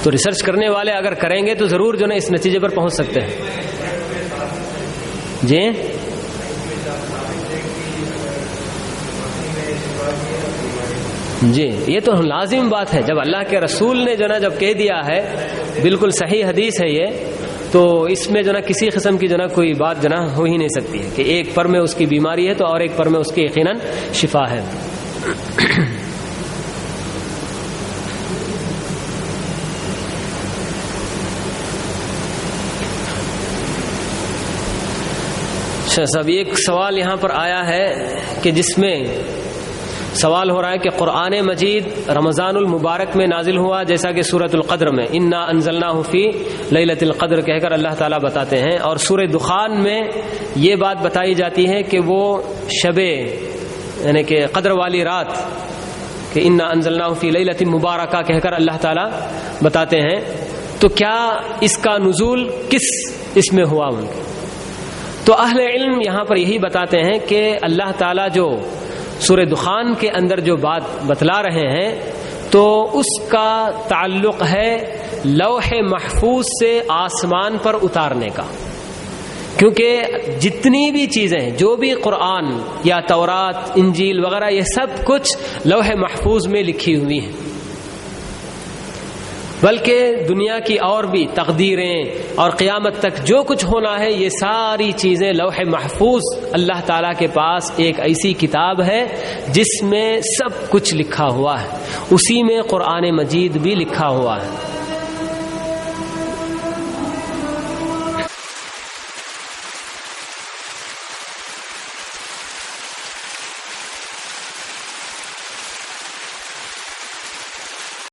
تو ریسرچ کرنے والے اگر کریں گے تو ضرور جو نا اس نتیجے پر پہنچ سکتے ہیں۔ جی جی یہ تو لازم بات ہے، جب اللہ کے رسول نے جو نا جب کہہ دیا ہے، بالکل صحیح حدیث ہے یہ، تو اس میں جو نا کسی قسم کی جو نا کوئی بات جو نا ہو ہی نہیں سکتی ہے کہ ایک پر میں اس کی بیماری ہے تو اور ایک پر میں اس کی یقیناً شفا ہے۔ صاحب ایک سوال یہاں پر آیا ہے کہ جس میں سوال ہو رہا ہے کہ قرآن مجید رمضان المبارک میں نازل ہوا جیسا کہ سورۃ القدر میں انا انزلناہ فی لیلۃ القدر کہہ کر اللہ تعالیٰ بتاتے ہیں، اور سورہ دخان میں یہ بات بتائی جاتی ہے کہ وہ شب یعنی کہ قدر والی رات کہ انا انزلناہ فی لیلۃ مبارکہ کہہ کر اللہ تعالیٰ بتاتے ہیں، تو کیا اس کا نزول کس اس میں ہوا؟ ان کے تو اہل علم یہاں پر یہی بتاتے ہیں کہ اللہ تعالیٰ جو سورہ دخان کے اندر جو بات بتلا رہے ہیں تو اس کا تعلق ہے لوح محفوظ سے آسمان پر اتارنے کا، کیونکہ جتنی بھی چیزیں جو بھی قرآن یا تورات، انجیل وغیرہ یہ سب کچھ لوح محفوظ میں لکھی ہوئی ہیں، بلکہ دنیا کی اور بھی تقدیریں اور قیامت تک جو کچھ ہونا ہے یہ ساری چیزیں لوح محفوظ اللہ تعالیٰ کے پاس ایک ایسی کتاب ہے جس میں سب کچھ لکھا ہوا ہے، اسی میں قرآن مجید بھی لکھا ہوا ہے۔